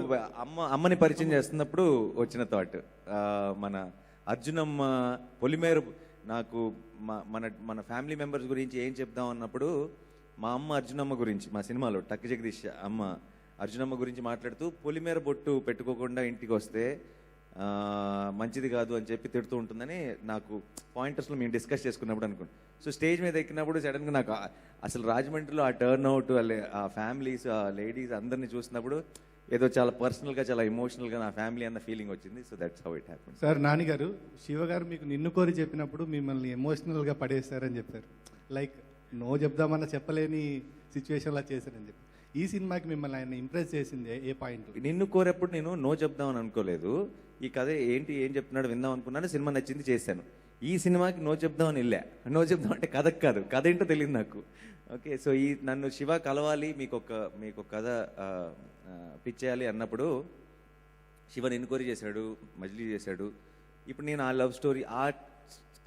అమ్మని పరిచయం చేస్తున్నప్పుడు వచ్చిన థాట్. మన అర్జునమ్మ పొలిమేర నాకు మన ఫ్యామిలీ మెంబర్స్ గురించి ఏం చెప్దాం అన్నప్పుడు మా అమ్మ అర్జునమ్మ గురించి, మా సినిమాలో టక్ జగదీష్ అమ్మ అర్జునమ్మ గురించి మాట్లాడుతూ పొలిమేర బొట్టు పెట్టుకోకుండా ఇంటికి వస్తే మంచిది కాదు అని చెప్పి తిడుతూ ఉంటుందని నాకు పాయింటర్స్లో మేము డిస్కస్ చేసుకున్నప్పుడు అనుకోండి. సో స్టేజ్ మీద ఎక్కినప్పుడు సడన్గా నాకు అసలు రాజమండ్రిలో ఆ టర్న్ అవుట్, ఆ ఫ్యామిలీస్, ఆ లేడీస్ అందరినీ చూసినప్పుడు ఏదో చాలా పర్సనల్గా చాలా ఎమోషనల్గా నా ఫ్యామిలీ అన్న ఫీలింగ్ వచ్చింది. So that's how it happen. Sir నాన్నగారు, శివ గారు మీకు నిన్ను కోరి చెప్పినప్పుడు మిమ్మల్ని ఎమోషనల్గా పడేస్తారని చెప్పారు. లైక్ నో చెప్దామన్నా చెప్పలేని సిచ్యువేషన్లా చేశారని చెప్పి. ఈ సినిమాకి మిమ్మల్ని ఆయన ఇంప్రెస్ చేసింది ఏ పాయింట్? నిన్ను కోరేప్పుడు నేను నో చెప్దామని అనుకోలేదు. ఈ కథ ఏం చెప్తున్నాడు విందాం అనుకున్నాను. సినిమా నచ్చింది చేశాను. ఈ సినిమాకి నో చెప్దామని వెళ్ళా. నో చెప్దాం అంటే కథకు కాదు, కథ ఏంటో తెలియదు నాకు. ఓకే, సో నన్ను శివ కలవాలి, మీకు కథ పిచ్ చేయాలి అన్నప్పుడు శివ ఎన్క్వైరీ చేశాడు, మజిలీ చేశాడు. ఇప్పుడు నేను ఆ లవ్ స్టోరీ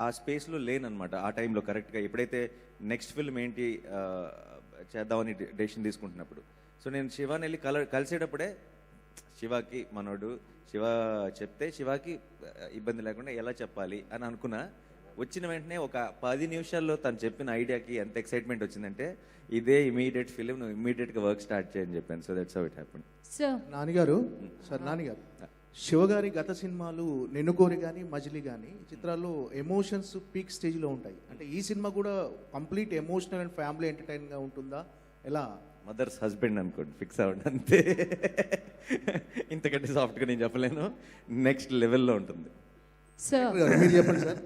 ఆ స్పేస్లో లేనమాట ఆ టైంలో కరెక్ట్గా. ఎప్పుడైతే నెక్స్ట్ ఫిల్మ్ ఏంటి చేద్దామని డెసిషన్ తీసుకుంటున్నప్పుడు, సో నేను శివాని వెళ్ళి కలిసేటప్పుడే శివాకి మనోడు శివ చెప్తే శివాకి ఇబ్బంది లేకుండా ఎలా చెప్పాలి అని అనుకున్నా. వచ్చిన వెంటనే ఒక 10 నిమిషాల్లో తను చెప్పిన ఐడియాకి ఎంత ఎక్సైట్మెంట్ వచ్చిందంటే ఇదే ఇమీడియట్ ఫిలిం, నువ్వు ఇమీడియట్గా వర్క్ స్టార్ట్ చేయని చెప్పాను. So that's how it happened. నాన్నగారు, శివగారి గత సినిమాలు నిన్నుకోరి కానీ మజిలీ కానీ చిత్రాల్లో ఎమోషన్స్ పీక్ స్టేజ్లో ఉంటాయి. అంటే ఈ సినిమా కూడా కంప్లీట్ ఎమోషనల్ అండ్ ఫ్యామిలీ ఎంటర్టైన్గా ఉంటుందా? ఎలా? మదర్స్ హస్బెండ్ అనుకోండి, ఫిక్స్ అవ్వండి అంతే. ఇంతకంటే సాఫ్ట్గా నేను చెప్పలేను. నెక్స్ట్ లెవెల్లో ఉంటుంది. మీరు చెప్పండి సార్,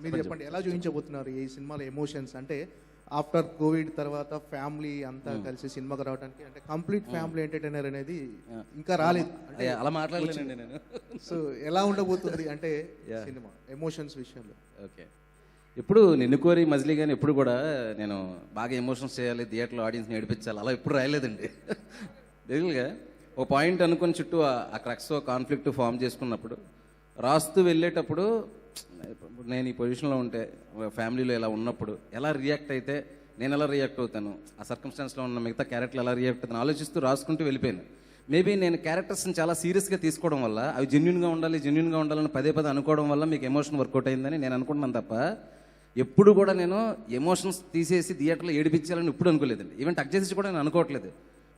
మీరు చెప్పండి ఎలా చూపించబోతున్నారు ఈ సినిమాలో ఎమోషన్స్? అంటే ఆఫ్టర్ కోవిడ్ తర్వాత ఫ్యామిలీ అంతా కలిసి సినిమాకి రావడానికి, అంటే కంప్లీట్ ఫ్యామిలీ ఎంటర్టైనర్ అనేది ఇంకా రాలేదు. అంటే అలా మాట్లాడలేనండి నేను. సో ఎలా ఉండబోతుంది అంటే సినిమా ఎమోషన్స్ విషయంలో? ఓకే, ఇప్పుడు నిన్ను కోరి మజిలీ కానీ ఎప్పుడు కూడా నేను బాగా ఎమోషన్స్ చేయాలి, థియేటర్లో ఆడియన్స్ని ఏడిపించాలి అలా ఎప్పుడు రాయలేదండి. బేసికల్గా ఒక పాయింట్ అనుకుని చుట్టూ ఆ క్రక్స్ కాన్ఫ్లిక్ట్ ఫామ్ చేసుకున్నప్పుడు రాస్తూ వెళ్ళేటప్పుడు నేను ఈ పొజిషన్లో ఉంటే ఫ్యామిలీలో ఇలా ఉన్నప్పుడు ఎలా రియాక్ట్ అయితే నేను ఎలా రియాక్ట్ అవుతాను, ఆ సర్కమ్స్టాన్స్లో ఉన్న మిగతా క్యారెక్టర్లు ఎలా రియాక్ట్ అవుతాను ఆలోచిస్తూ రాసుకుంటూ వెళ్ళిపోయాను. మేబీ నేను క్యారెక్టర్స్ని చాలా సీరియస్గా తీసుకోవడం వల్ల, అవి జెన్యున్గా ఉండాలని పదే అనుకోవడం వల్ల మీకు ఎమోషన్ వర్కౌట్ అయిందని నేను అనుకుంటున్నాను తప్ప ఎప్పుడు కూడా నేను ఎమోషన్స్ తీసేసి థియేటర్లో ఏడిపించాలని ఎప్పుడు అనుకోలేదండి. ఈవెన్ టక్ చేసి కూడా నేను అనుకోవట్లేదు.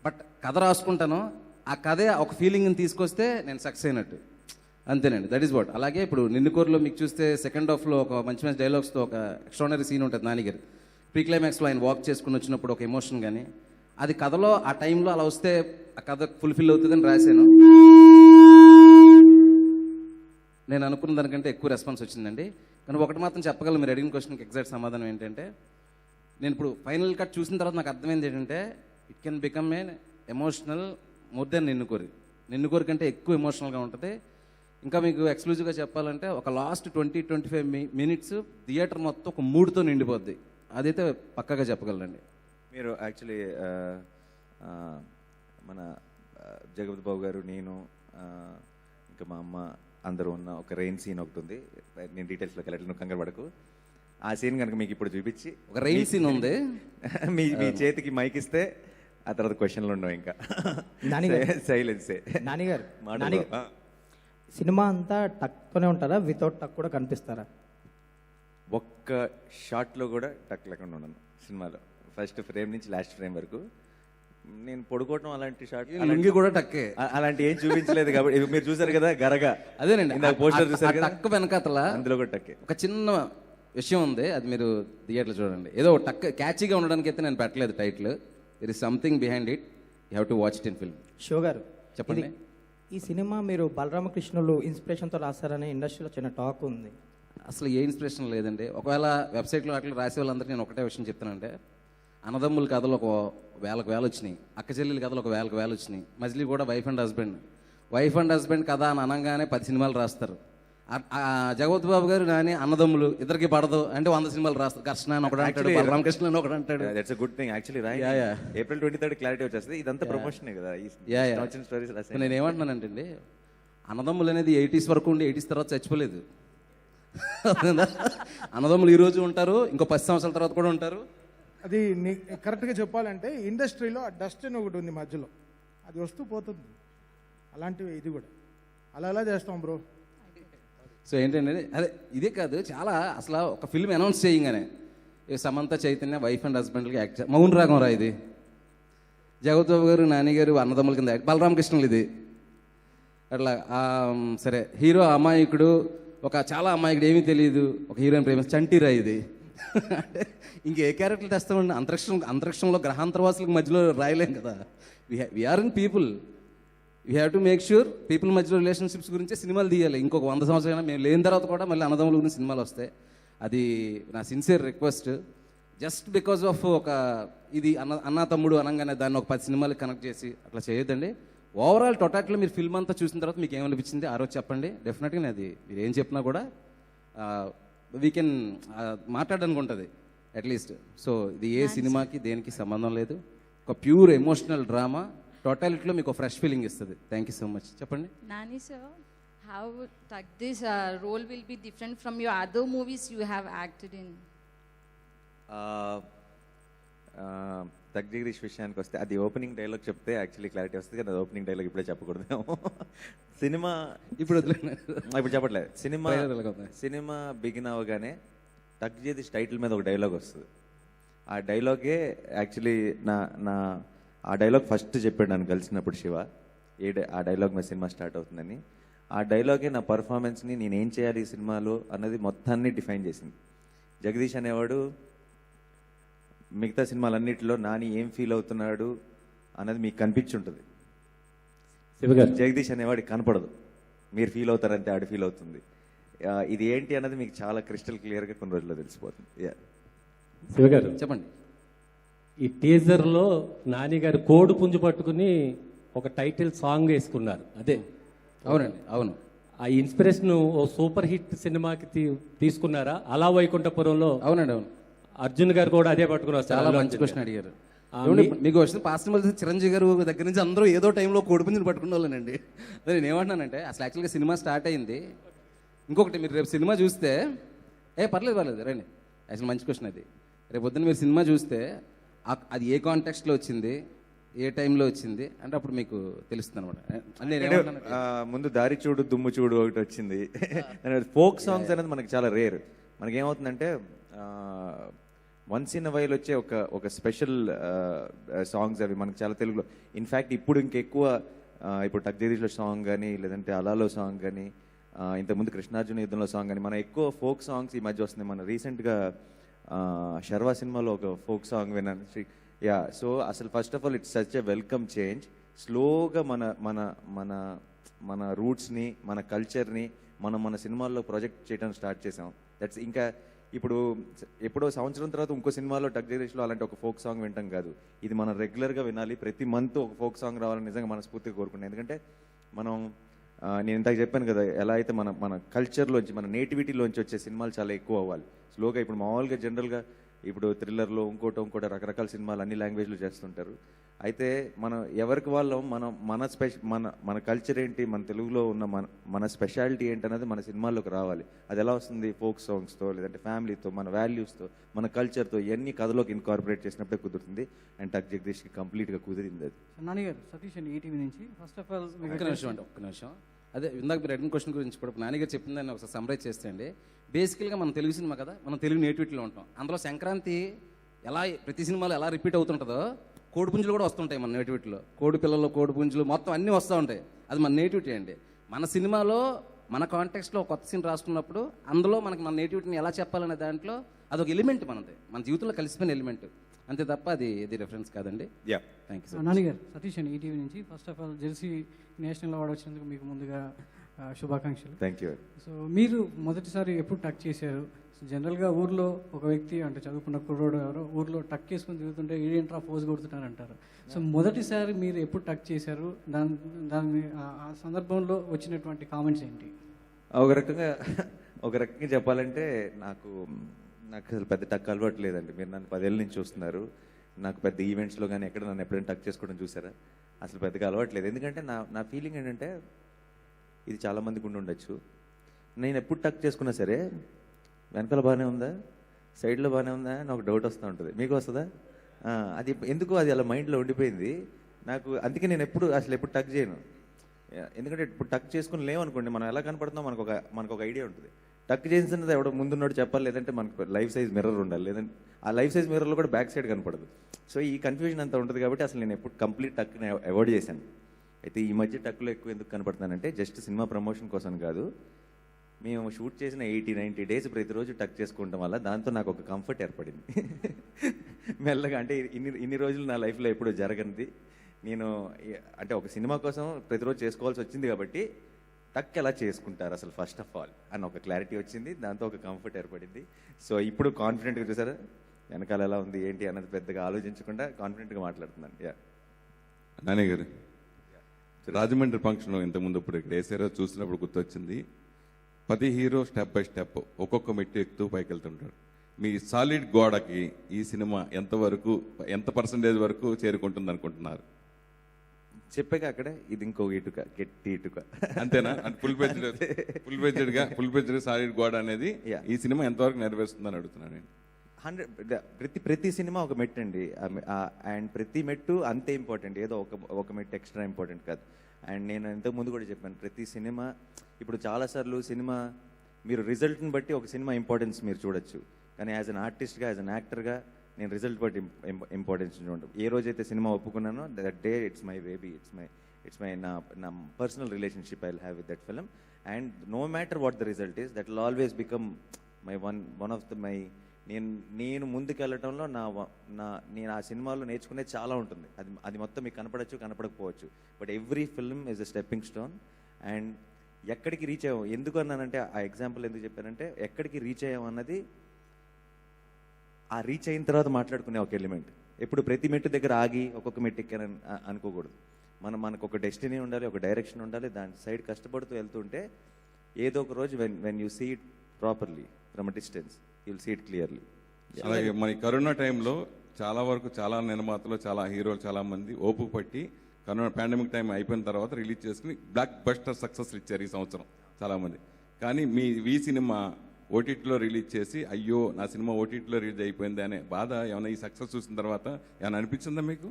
బట్ కథ రాసుకుంటాను, ఆ కథే ఒక ఫీలింగ్ని తీసుకొస్తే నేను సక్సెస్ అయినట్టు, అంతేనండి. That is what. అలాగే ఇప్పుడు నిన్నుకోరులో మీకు చూస్తే సెకండ్ హాఫ్లో ఒక మంచి డైలాగ్స్తో ఒక ఎక్స్ట్రానరీ సీన్ ఉంటుంది నానిగారు. ప్రీ క్లైమాక్స్లో ఆయన వాక్ చేసుకుని వచ్చినప్పుడు ఒక ఎమోషన్ కానీ అది కథలో ఆ టైంలో అలా వస్తే ఆ కథ ఫుల్ఫిల్ అవుతుందని రాశాను. నేను అనుకున్న దానికంటే ఎక్కువ రెస్పాన్స్ వచ్చిందండి. కానీ ఒకటి మాత్రం చెప్పగలను, మీరు అడిగిన క్వశ్చన్కి ఎగ్జాక్ట్ సమాధానం ఏంటంటే, నేను ఇప్పుడు ఫైనల్ కట్ చూసిన తర్వాత నాకు అర్థమైంది ఏంటంటే it can become a emotional more than Ninnu Kori కంటే ఎక్కువ ఎమోషనల్గా ఉంటుంది. ఇంకా మీకు ఎక్స్క్లూజివ్గా చెప్పాలంటే ఒక లాస్ట్ 20-25 మినిట్స్ థియేటర్ మొత్తం ఒక మూడ్తో నిండిపోద్ది. అదైతే పక్కాగా చెప్పగలండి. మీరు యాక్చువల్లీ మన జగపతి బాబు గారు, నేను, ఇంకా మా అమ్మ అందరూ ఉన్న ఒక రెయిన్ సీన్ ఒకటి ఉంది. నేను డీటెయిల్స్లోకి వెళ్ళట్లేదు, నువ్వు కంగారు పడకు. ఆ సీన్ కనుక మీకు ఇప్పుడు చూపించి, ఒక రెయిన్ సీన్ ఉంది, మీ చేతికి మైక్ ఇస్తే ఆ తర్వాత క్వశ్చన్లు ఉండవు, ఇంకా సైలెన్సే. నానిగారు సినిమా అంతా టక్తోనే ఉంటారా, వితౌట్ టక్ కూడా కనిపిస్తారా? ఒక్క షాట్లో కూడా టక్ లేకుండా ఉండను సినిమాలో. ఫస్ట్ ఫ్రేమ్ నుంచి లాస్ట్ ఫ్రేమ్ వరకు నేను పడుకోవటం అలాంటి షాట్ లుంగి కూడా టక్కే, అలాంటి ఏం చూపించలేదు. కాబట్టి మీరు చూసారు కదా గరగా, అదేనండి పోస్టర్ చూసారు కదా, టక్ వెనకాతల అందులో కూడా టక్కే. ఒక చిన్న విషయం ఉంది, అది మీరు థియేటర్లో చూడండి. ఏదో టక్ క్యాచీగా ఉండడానికి అయితే నేను పెట్టలేదు title. There is something behind it, you have to watch it in film. Show గారు చెప్పండి. ఈ సినిమా మీరు బలరామకృష్ణులు ఇన్స్పిరేషన్తో రాస్తారనే ఇండస్ట్రీలో చిన్న టాక్ ఉంది. అసలు ఏ ఇన్స్పిరేషన్ లేదండి. ఒకవేళ వెబ్సైట్లో అట్లా రాసే వాళ్ళందరికీ నేను ఒకటే విషయం చెప్తానంటే, అన్నదమ్ముల కథలు ఒక 1000 వచ్చినాయి, అక్క చెల్లెల కథలు ఒక 1000 వచ్చినాయి, మజిలీ కూడా వైఫ్ అండ్ హస్బెండ్ కథ అని అనగానే 10 సినిమాలు రాస్తారు. జగపతి బాబు గారు నాని అన్నదమ్ములు ఇద్దరికి పడదు అంటే 100 సినిమాలు రాస్తారు. కృష్ణ అని ఒకటి అంటాడు, బలరామకృష్ణ అని ఒకటి అంటాడు. That's good thing actually. April 23 clarity వచ్చేస్తుంది. ఇదంతా ప్రమోషనే కదా. నేను ఏమంటున్నానంటే, అన్నదమ్ములు అనేది 80s వరకు ఉండి 80s తర్వాత చచ్చిపోలేదు. అన్నదమ్ములు ఈ రోజు ఉంటారు, ఇంకో 10 సంవత్సరాల తర్వాత కూడా ఉంటారు. అది కరెక్ట్గా చెప్పాలంటే ఇండస్ట్రీలో ఆ డస్ట్ అని ఒకటి ఉంది మధ్యలో, అది వస్తూ పోతుంది. అలాంటివి ఇది కూడా అలా చేస్తాం బ్రో. సో ఏంటంటే అదే ఇదే కాదు, చాలా అసలు ఒక ఫిల్మ్ అనౌన్స్ చేయగానే సమంత చైతన్య వైఫ్ అండ్ హస్బెండ్కి యాక్ట్, మౌన్ రాగం రా ఇది, జగపతి బాబు గారు నాని గారు అన్నదమ్ముల కింద యాక్ట్, బలరామకృష్ణులు ఇది అట్లా. సరే హీరో అమాయకుడు, ఒక చాలా అమాయకుడు ఏమీ తెలియదు, ఒక హీరోయిన్ ప్రేమించి చంటిరా ఇది. అంటే ఇంకే క్యారెక్టర్లు తెస్తామండి? అంతరిక్షంలో గ్రహాంతరవాసులకు మధ్యలో రాయలేం కదా. We are in people, we have to make sure people మధ్యలో రిలేషన్షిప్స్ గురించే సినిమాలు తీయాలి. ఇంకొక 100 సంవత్సరాలు మేము లేని తర్వాత కూడా మళ్ళీ అన్నదమ్ముల గురించి సినిమాలు వస్తాయి. అది నా sincere request. Just because of ఒక ఇది అన్న తమ్ముడు అనగానే దాన్ని ఒక 10 సినిమాలు కనెక్ట్ చేసి అట్లా చేయొద్దండి. ఓవరాల్ టొటాట్లో మీరు ఫిల్మ్ అంతా చూసిన తర్వాత మీకు ఏమనిపించింది ఆ రోజు చెప్పండి. డెఫినెట్గా అది మీరు ఏం చెప్పినా కూడా వీ కెన్ మాట్లాడడానికి ఉంటుంది అట్లీస్ట్. సో ఇది ఏ సినిమాకి దేనికి సంబంధం లేదు, ఒక ప్యూర్ ఎమోషనల్ డ్రామా. టోటాలిటీలో మీకు ఫ్రెష్ ఫీలింగ్ ఇస్తుంది. Thank you so much. చెప్పండి. Nani sir, how this role will be different from your other movies you have acted in? Jagadish విషయానికి వస్తే అది ఓపెనింగ్ డైలాగ్ చెప్తే యాక్చువల్లీ క్లారిటీ వస్తుంది కదా. ఓపెనింగ్ డైలాగ్ ఇప్పుడే చెప్పకూడదు. సినిమా ఇప్పుడు చెప్పట్లేదు. సినిమా బిగిన్ అవగానే జగదీష్ టైటిల్ మీద ఒక డైలాగ్ వస్తుంది. ఆ డైలాగే యాక్చువల్లీ ఆ డైలాగ్ ఫస్ట్ చెప్పాడు నన్ను కలిసినప్పుడు శివ, ఆ డైలాగ్ మీద సినిమా స్టార్ట్ అవుతుందని. ఆ డైలాగే నా పర్ఫార్మెన్స్ని నేనేం చేయాలి ఈ సినిమాలో అన్నది మొత్తాన్ని డిఫైన్ చేసింది. జగదీష్ అనేవాడు మిగతా సినిమాలన్నింటిలో నాని ఏం ఫీల్ అవుతున్నాడు అన్నది మీకు కనిపించుంటుంది, జగదీష్ అనేవాడికి కనపడదు. మీరు ఫీల్ అవుతారంటే ఆడు ఫీల్ అవుతుంది. ఇది ఏంటి అన్నది మీకు చాలా క్రిస్టల్ క్లియర్గా కొన్ని రోజుల్లో తెలిసిపోతుంది. శివగారు చెప్పండి. ఈ టీజర్లో నాని గారు కోడి పుంజు పట్టుకుని ఒక టైటిల్ సాంగ్ వేసుకున్నారు. అదే అవునండి, అవును. ఆ ఇన్స్పిరేషన్ ఓ సూపర్ హిట్ సినిమాకి తీసుకున్నారా? అలా వైకుంఠపురంలో అవునండి, అవును. అర్జున్ గారు కూడా అదే పట్టుకున్నారు. చాలా మంచి క్వశ్చన్ అడిగారు. మీకు వచ్చిన పాస్ సినిమాలు చిరంజీవి గారు దగ్గర నుంచి అందరూ ఏదో టైంలో కోడి పుంజుని పట్టుకున్న వాళ్ళనండి. నేను ఏమంటున్నానంటే అసలు యాక్చువల్గా సినిమా స్టార్ట్ అయింది. ఇంకొకటి మీరు రేపు సినిమా చూస్తే పర్లేదు రండి. యాక్చువల్ మంచి క్వశ్చన్ అది. రేపు పొద్దున్న మీరు సినిమా చూస్తే అది ఏ కాంటెక్స్ట్లో వచ్చింది, ఏ టైంలో వచ్చింది అంటే అప్పుడు మీకు తెలుస్తుంది అనమాట. ముందు దారి చూడు దుమ్ము చూడు ఒకటి వచ్చింది. ఫోక్ సాంగ్స్ అనేది మనకి చాలా రేర్. మనకేమవుతుందంటే వన్స్ ఇన్ వైల్ వచ్చే ఒక స్పెషల్ సాంగ్స్ అవి మనకి చాలా తెలుగులో. ఇన్ఫ్యాక్ట్ ఇప్పుడు ఇంకెక్కువ ఇప్పుడు టక్జగదీష్లో సాంగ్ కానీ లేదంటే అలాలో సాంగ్ కానీ ఇంతకుముందు కృష్ణార్జున యుద్ధంలో సాంగ్ కానీ మన ఎక్కువ ఫోక్ సాంగ్స్ ఈ మధ్య వస్తున్నాయి. మన రీసెంట్గా శర్వా సినిమాలో ఒక ఫోక్ సాంగ్ విన్నాను. సో అసలు first of all it's such a welcome change. స్లోగా మన మన మన మన రూట్స్ని మన కల్చర్ని మన సినిమాల్లో ప్రొజెక్ట్ చేయడం స్టార్ట్ చేసాం. దట్స్ ఇంకా ఇప్పుడు ఎప్పుడో సంవత్సరం తర్వాత ఇంకో సినిమాలో టక్జగదీష్లో అలాంటి ఒక ఫోక్ సాంగ్ వింటాం కాదు. ఇది మనం రెగ్యులర్గా వినాలి. ప్రతి మంత్ ఒక ఫోక్ సాంగ్ రావాలని నిజంగా మనస్ఫూర్తిగా కోరుకున్నాం. ఎందుకంటే మనం నేను ఇందాక చెప్పాను కదా, ఎలా అయితే మన మన కల్చర్లోంచి మన నేటివిటీలోంచి వచ్చే సినిమాలు చాలా ఎక్కువ అవ్వాలి స్లోగా. ఇప్పుడు మామూలుగా జనరల్గా ఇప్పుడు థ్రిల్లర్లో ఇంకోటి రకరకాల సినిమాలు అన్ని లాంగ్వేజ్లో చేస్తుంటారు. అయితే మనం ఎవరికి వాళ్ళం మనం మన కల్చర్ ఏంటి, మన తెలుగులో ఉన్న మన స్పెషాలిటీ ఏంటి అనేది మన సినిమాల్లోకి రావాలి. అది ఎలా వస్తుంది? ఫోక్ సాంగ్స్తో, లేదంటే ఫ్యామిలీతో, మన వాల్యూస్తో, మన కల్చర్తో ఇవన్నీ కథలోకి ఇన్కార్పొరేట్ చేసినప్పుడే కుదురుతుంది. అండ్ టక్ జగదీష్కి కంప్లీట్గా కుదిరింది అది. నాని గారు, సతీష్ అండి, ఈటీవీ నుంచి. ఫస్ట్ ఆఫ్ ఆల్ ఒక్క నిమిషం. అదే ఇందాక మీరు అడిగిన క్వశ్చన్ గురించి కూడా నాన్నగారు చెప్పిందని ఒకసారి సమ్మరైజ్ చేస్తే అండి, బేసికల్గా మనం తెలుగు సినిమా కదా, మనం తెలుగు నేటివిటీలో ఉంటాం. అందులో సంక్రాంతి ఎలా ప్రతి సినిమాలో ఎలా రిపీట్ అవుతుంటుందో కోడిపుంజులు కూడా వస్తుంటాయి మన నేటివిటీలో. కోడి పిల్లలు, కోడిపుంజులు మొత్తం అన్నీ వస్తూ ఉంటాయి. అది మన నేటివిటీ అండి. మన సినిమాలో మన కాంటెక్స్ట్లో కొత్త సీన్ రాసుకున్నప్పుడు అందులో మనకి మన నేటివిటీని ఎలా చెప్పాలనే దాంట్లో అదొక ఎలిమెంట్ మనది, మన జీవితంలో కలిసిపోయిన ఎలిమెంట్, అంతే తప్ప అది రెఫరెన్స్ కాదండి. Thank you. నాని గారు, సతీష్ అండి, ఈటీవీ నుంచి. First of all Jersey national award వచ్చినందుకు మీకు ముందుగా శుభాకాంక్షలు. Thank you. సో మీరు మొదటిసారి ఎప్పుడు టక్ చేశారు? జనరల్గా ఊర్లో ఒక వ్యక్తి అంటే చదువుకున్న కుర్రోడు ఎవరో ఊర్లో టక్ చేసుకుని తిరుగుతుంటే ఏంట్రా పోజ్ కొడుతున్నారు అంటారు. సో మొదటిసారి మీరు ఎప్పుడు టక్ చేశారు? దాని ఆ సందర్భంలో వచ్చినటువంటి కామెంట్స్ ఏంటి? ఒక రకంగా చెప్పాలంటే నాకు అసలు పెద్ద టక్ అలవాటు లేదండి. మీరు నన్ను 10 ఏళ్ళ నుంచి చూస్తున్నారు. నాకు పెద్ద ఈవెంట్స్లో కానీ ఎక్కడ నన్ను ఎప్పుడైనా టక్ చేసుకోవడం చూసారా? అసలు పెద్దగా అలవాటు లేదు. ఎందుకంటే నా ఫీలింగ్ ఏంటంటే, ఇది చాలామందికి ఉండి ఉండొచ్చు, నేను ఎప్పుడు టక్ చేసుకున్నా సరే వెనకాల బాగానే ఉందా, సైడ్లో బాగానే ఉందా అని ఒక డౌట్ వస్తూ ఉంటుంది. మీకు వస్తుందా? అది ఎందుకు అది అలా మైండ్లో ఉండిపోయింది నాకు. అందుకే నేను ఎప్పుడు టక్ చేయను. ఎందుకంటే ఇప్పుడు టక్ చేసుకుని లేవనుకోండి, మనం ఎలా కనపడుతుందో మనకు ఒక ఐడియా ఉంటుంది. టక్ చేసినది ఎవడో ముందున్నోడు చెప్పాలి, లేదంటే మనకు లైఫ్ సైజ్ మిర్రర్ ఉండాలి, లేదంటే ఆ లైఫ్ సైజ్ మిర్రర్లో కూడా బ్యాక్ సైడ్ కనపడదు. సో ఈ కన్ఫ్యూజన్ అంతా ఉంటుంది. కాబట్టి అసలు నేను ఎప్పుడు కంప్లీట్ టక్ని అవాయిడ్ చేశాను. అయితే ఈ మధ్య టక్లో ఎక్కువ ఎందుకు కనపడుతున్నానంటే, జస్ట్ సినిమా ప్రమోషన్ కోసం కాదు, మేము షూట్ చేసిన 80-90 డేస్ ప్రతిరోజు టక్ చేసుకుంటాం వల్ల దాంతో నాకు ఒక కంఫర్ట్ ఏర్పడింది మెల్లగా. అంటే ఇన్ని రోజులు నా లైఫ్లో ఎప్పుడూ జరగనిది. నేను అంటే ఒక సినిమా కోసం ప్రతిరోజు చేసుకోవాల్సి వచ్చింది కాబట్టి టక్ ఎలా చేసుకుంటారు అసలు ఫస్ట్ ఆఫ్ ఆల్ అని ఒక క్లారిటీ వచ్చింది. దాంతో ఒక కంఫర్ట్ ఏర్పడింది. సో ఇప్పుడు కాన్ఫిడెంట్గా చూసారా వెనకాల ఎలా ఉంది ఏంటి అన్నది పెద్దగా ఆలోచించకుండా కాన్ఫిడెంట్గా మాట్లాడుతున్నాను. నాని గారు, రాజమండ్రి ఫంక్షన్ ఇంతకుముందు ఇప్పుడు ఇక్కడ వేసారో చూసినప్పుడు గుర్తొచ్చింది, ప్రతి హీరో స్టెప్ బై స్టెప్ ఒక్కొక్క మెట్టు ఎక్కుతూ పైకి వెళ్తుంటారు. మీ సాలిడ్ గోడకి ఈ సినిమా ఎంత పర్సంటేజ్ వరకు చేరుకుంటుంది అనుకుంటున్నారు? చెప్పాక అక్కడే ఇది ఇంకో ఇటుక, గట్టి ఇటుక, అంతేనా? ఫుల్ పేజ్డ్ సాలిడ్ గోడ అనేది ఈ సినిమా ఎంతవరకు నెరవేరుస్తుందని అడుగుతున్నాను నేను. 100 ప్రతి సినిమా ఒక మెట్టు అండి. అండ్ ప్రతి మెట్టు అంతే ఇంపార్టెంట్, ఏదో ఒక మెట్టు ఎక్స్ట్రా ఇంపార్టెంట్ కాదు. అండ్ నేను ఇంతకు ముందు కూడా చెప్పాను, ప్రతి సినిమా ఇప్పుడు చాలాసార్లు సినిమా మీరు రిజల్ట్ని బట్టి ఒక సినిమా ఇంపార్టెన్స్ మీరు చూడొచ్చు, కానీ యాజ్ అన్ ఆర్టిస్ట్గా, యాజ్ అన్ యాక్టర్గా నేను రిజల్ట్ బట్టి ఇంపార్టెన్స్ చూడడం. ఏ రోజైతే సినిమా ఒప్పుకున్నానో that day it's my baby, it's my నా personal relationship I will have with that film. And no matter what the result is, that will always become my one of the my నేను ముందుకెళ్ళటంలో నేను ఆ సినిమాలో నేర్చుకునేది చాలా ఉంటుంది. అది మొత్తం మీకు కనపడచ్చు, కనపడకపోవచ్చు, but every film is a stepping stone. And ఎక్కడికి రీచ్ అయ్యాం ఎందుకు అన్నానంటే, ఆ ఎగ్జాంపుల్ ఎందుకు చెప్పానంటే, ఎక్కడికి రీచ్ అయ్యాం అన్నది ఆ రీచ్ అయిన తర్వాత మాట్లాడుకునే ఒక ఎలిమెంట్. ఎప్పుడు ప్రతి మెట్టు దగ్గర ఆగి ఒక్కొక్క మెట్టు ఎక్కానని అనుకోకూడదు. మనకు ఒక డెస్టినీ ఉండాలి, ఒక డైరెక్షన్ ఉండాలి, దాని సైడ్ కష్టపడుతూ వెళ్తుంటే ఏదో ఒక రోజు when you see it properly from a distance you will see it clearly. అలాగే మన కరోనా టైంలో చాలా వరకు చాలా నిర్మాతలు, చాలా హీరోలు, చాలా మంది ఓపిక పట్టి కరోనా పాండమిక్ టైం అయిపోయిన తర్వాత రిలీజ్ చేసుకుని బ్లాక్ బస్టర్ సక్సెస్ ఇచ్చారు ఈ సంవత్సరం చాలామంది. కానీ మీ సినిమా ఓటీటీలో రిలీజ్ చేసి అయ్యో నా సినిమా ఓటీటీలో రిలీజ్ అయిపోయింది అనే బాధ ఏమైనా ఈ సక్సెస్ చూసిన తర్వాత ఏమైనా అనిపించిందా మీకు?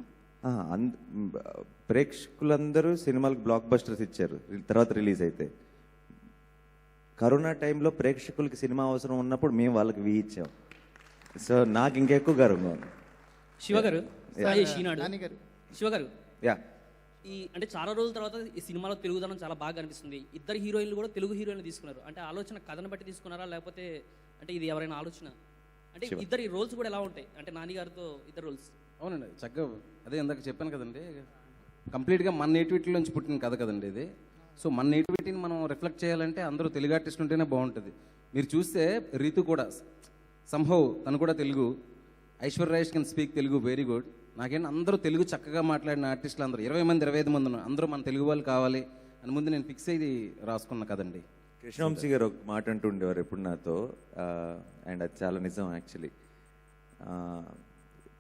ప్రేక్షకులందరూ సినిమాలకు బ్లాక్ బస్టర్స్ ఇచ్చారు తర్వాత రిలీజ్ అయితే. కరోనా టైంలో ప్రేక్షకులకి సినిమా అవసరం ఉన్నప్పుడు మేము వాళ్ళకి ఇచ్చాం. సో నాకు ఇంకెక్కువ గర్వంగా ఉంది. శివగారు, శివగారు, అంటే చాలా రోజుల తర్వాత ఈ సినిమాలో తెలుగుదనం చాలా బాగా అనిపిస్తుంది. ఇద్దరు హీరోయిన్లు కూడా తెలుగు హీరోయిన్లు తీసుకున్నారు. అంటే ఆలోచన కథను బట్టి తీసుకున్నారా, లేకపోతే అంటే ఇది ఎవరైనా ఆలోచన? అంటే ఇద్దరు ఈ రోల్స్ కూడా ఎలా ఉంటాయి? అంటే నాని గారితో ఇద్దరు రోల్స్. అవునండి, చక్కగా అదే ఇందాక చెప్పాను కదండి, కంప్లీట్గా మన నేటివిటీ నుంచి పుట్టిన కథ కదండి ఇది. సో మన నేటివిటీని మనం రిఫ్లెక్ట్ చేయాలంటే అందరూ తెలుగు ఆర్టిస్ట్ ఉంటేనే బాగుంటుంది. మీరు చూస్తే రీతు కూడా సంహౌ తను కూడా Telugu, Aishwarya Rajesh can speak Telugu very good. నాకేంటి అందరూ తెలుగు చక్కగా మాట్లాడిన ఆర్టిస్టులు అందరూ 20 మంది 25 మంది ఉన్నారు. అందరూ మన తెలుగు వాళ్ళు కావాలి అని ముందు నేను ఫిక్స్ అయ్యి రాసుకున్న కదండి. కృష్ణవంశీ గారు ఒక మాట అంటుండేవారు ఎప్పుడు నాతో, అండ్ అది చాలా నిజం యాక్చువల్లీ.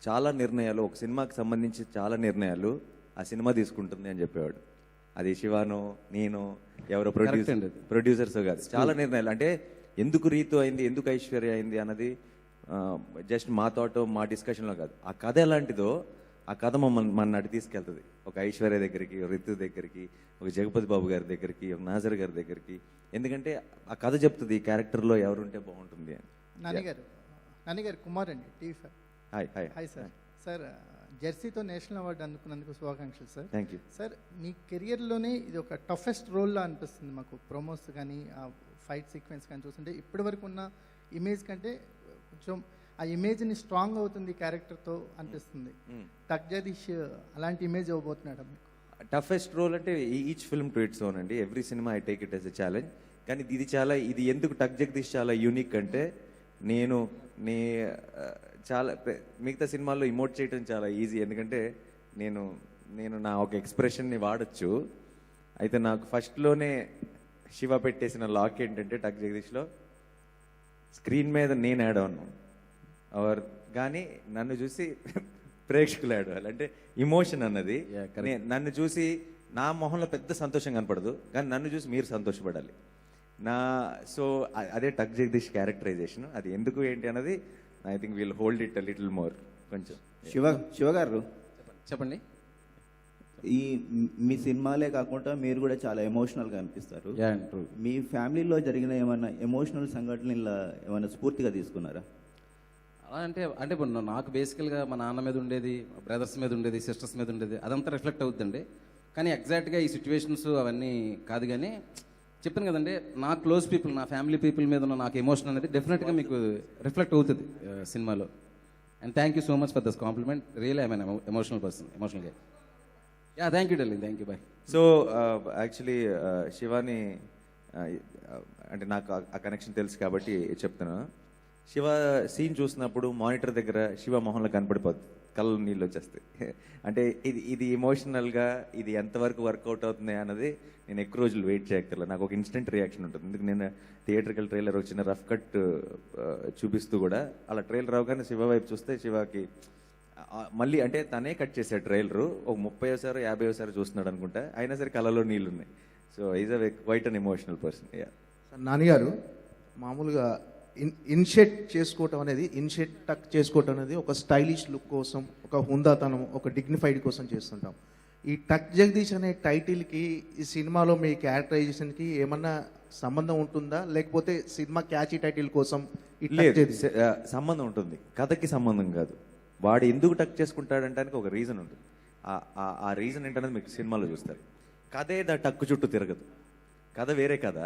చాలా నిర్ణయాలు, ఒక సినిమాకి సంబంధించి చాలా నిర్ణయాలు ఆ సినిమా తీసుకుంటుంది అని చెప్పేవాడు. అది శివానో, నేను, ఎవరో ప్రొడ్యూసర్స్ కాదు, చాలా నిర్ణయాలు. అంటే ఎందుకు రీతు అయింది, ఎందుకు ఐశ్వర్య అయింది అన్నది జస్ట్ మా థాట్, మా డిస్కషన్లో కాదు. ఆ కథ ఎలాంటిదో ఆ కథ మన నడి తీసుకెళ్తుంది. ఒక ఐశ్వర్య దగ్గరికి, రితు దగ్గరికి, ఒక జగపతి బాబు గారి దగ్గరికి, ఒక నాజర్ గారి దగ్గరికి. ఎందుకంటే ఆ కథ చెప్తుంది ఈ క్యారెక్టర్లో ఎవరుంటే బాగుంటుంది అని. నాన్నగారు కుమార్ అండి, TV five. Hi hi hi sir. Sir, జెర్సీతో నేషనల్ అవార్డు అందుకున్నందుకు శుభాకాంక్షలు సార్. Thank you sir. మీ కెరియర్లోనే ఇది ఒక టఫెస్ట్ రోల్లా అనిపిస్తుంది మాకు. ప్రొమోస్ కానీ ఆ ఫైట్ సీక్వెన్స్ కానీ చూస్తుంటే ఇప్పటి వరకు ఉన్న ఇమేజ్ కంటే కొంచెం ఆ ఇమేజ్ని స్ట్రాంగ్ అవుతుంది క్యారెక్టర్తో అనిపిస్తుంది. టక్ జగదీష్ అలాంటి ఇమేజ్ ఇవ్వబోతున్నాడు మీకు. టఫెస్ట్ రోల్ అంటే each film to its own అండి. Every cinema I take it as a challenge. కానీ ఇది ఎందుకు టక్ జగదీష్ చాలా యూనిక్ అంటే, నేను చాలా మిగతా సినిమాల్లో ఇమోట్ చేయడం చాలా ఈజీ. ఎందుకంటే నేను నా ఒక ఎక్స్ప్రెషన్ని వాడచ్చు. అయితే నాకు ఫస్ట్లోనే శివ పెట్టేసిన లాక్ ఏంటంటే టక్ జగదీష్లో స్క్రీన్ మీద నేను యాడ్ అవ్వను, కానీ నన్ను చూసి ప్రేక్షకులు యాడ్ అవ్వాలి. అంటే ఇమోషన్ అన్నది నన్ను చూసి నా మొహంలో పెద్ద సంతోషం కనపడదు, కానీ నన్ను చూసి మీరు సంతోషపడాలి. సో అదే టక్ జగదీష్ క్యారెక్టరైజేషన్. అది ఎందుకు ఏంటి అన్నది I think will hold it a little more. కొంచెం శివ గారు చెప్పండి. ఈ మీ సినిమాలే కాకుండా మీరు కూడా చాలా ఎమోషనల్గా అనిపిస్తారు. మీ ఫ్యామిలీలో జరిగిన ఏమైనా ఎమోషనల్ సంఘటనలు ఏమైనా స్ఫూర్తిగా తీసుకున్నారా? అలా అంటే ఇప్పుడు నాకు బేసికల్గా మా నాన్న మీద ఉండేది, బ్రదర్స్ మీద ఉండేది, సిస్టర్స్ మీద ఉండేది, అదంతా రిఫ్లెక్ట్ అవుతుందండి. కానీ ఎగ్జాక్ట్గా ఈ సిచ్యువేషన్స్ అవన్నీ కాదు. కానీ చెప్పాను కదండి, నా క్లోజ్ పీపుల్, నా ఫ్యామిలీ పీపుల్ మీద ఉన్న నాకు ఎమోషన్ అనేది డెఫినెట్గా మీకు రిఫ్లెక్ట్ అవుతుంది సినిమాలో. And thank you so much for this compliment. Real I mean emotional person, ఎమోషనల్గా. Yeah, thank you darling, thank you, bye. So actually Shivani అంటే నాకు ఆ కనెక్షన్ తెలుసు కాబట్టి చెప్తున్నాను. శివ సీన్ చూసినప్పుడు మానిటర్ దగ్గర శివ మొహంలో కనపడిపోద్ది, కళ్ళు నీళ్ళు వచ్చేస్తాయి. అంటే ఇది ఎమోషనల్గా ఇది ఎంతవరకు వర్కౌట్ అవుతుంది అన్నది నేను ఎక్కువ రోజులు వెయిట్ చేయక్కర్లేదు. నాకు ఒక ఇన్స్టెంట్ రియాక్షన్ ఉంటుంది. ఎందుకు నేను థియేటర్కల్ ట్రైలర్ వచ్చిన రఫ్ కట్ చూపిస్తూ కూడా అలా ట్రైలర్ అవగానే శివ వైపు చూస్తే శివకి మళ్ళీ అంటే తనే కట్ చేశాడు ట్రైలరు. ఒక 30 50 చూస్తున్నాడు అనుకుంటా, అయినా సరే కళ్ళలో నీళ్ళు ఉన్నాయి. So is a quiet an emotional person. నాన్నగారు మామూలుగా ఇన్షెట్ చేసుకోవటం అనేది, ఇన్షెట్ టక్ చేసుకోవటం అనేది ఒక స్టైలిష్ లుక్ కోసం, ఒక హుందాతనం, ఒక డిగ్నిఫైడ్ కోసం చేస్తుంటాం. ఈ టక్ జగదీష్ అనే టైటిల్కి ఈ సినిమాలో మీ క్యారెక్టరైజేషన్కి ఏమన్నా సంబంధం ఉంటుందా, లేకపోతే సినిమా క్యాచీ టైటిల్ కోసం సంబంధం ఉంటుంది, కథకి సంబంధం కాదు. వాడు ఎందుకు టక్ చేసుకుంటాడంటానికి ఒక రీజన్ ఉంటుంది. ఆ రీజన్ ఏంటనేది మీకు సినిమాలో చూస్తారు. కథే టక్కు చుట్టూ తిరగదు, కథ వేరే కథ.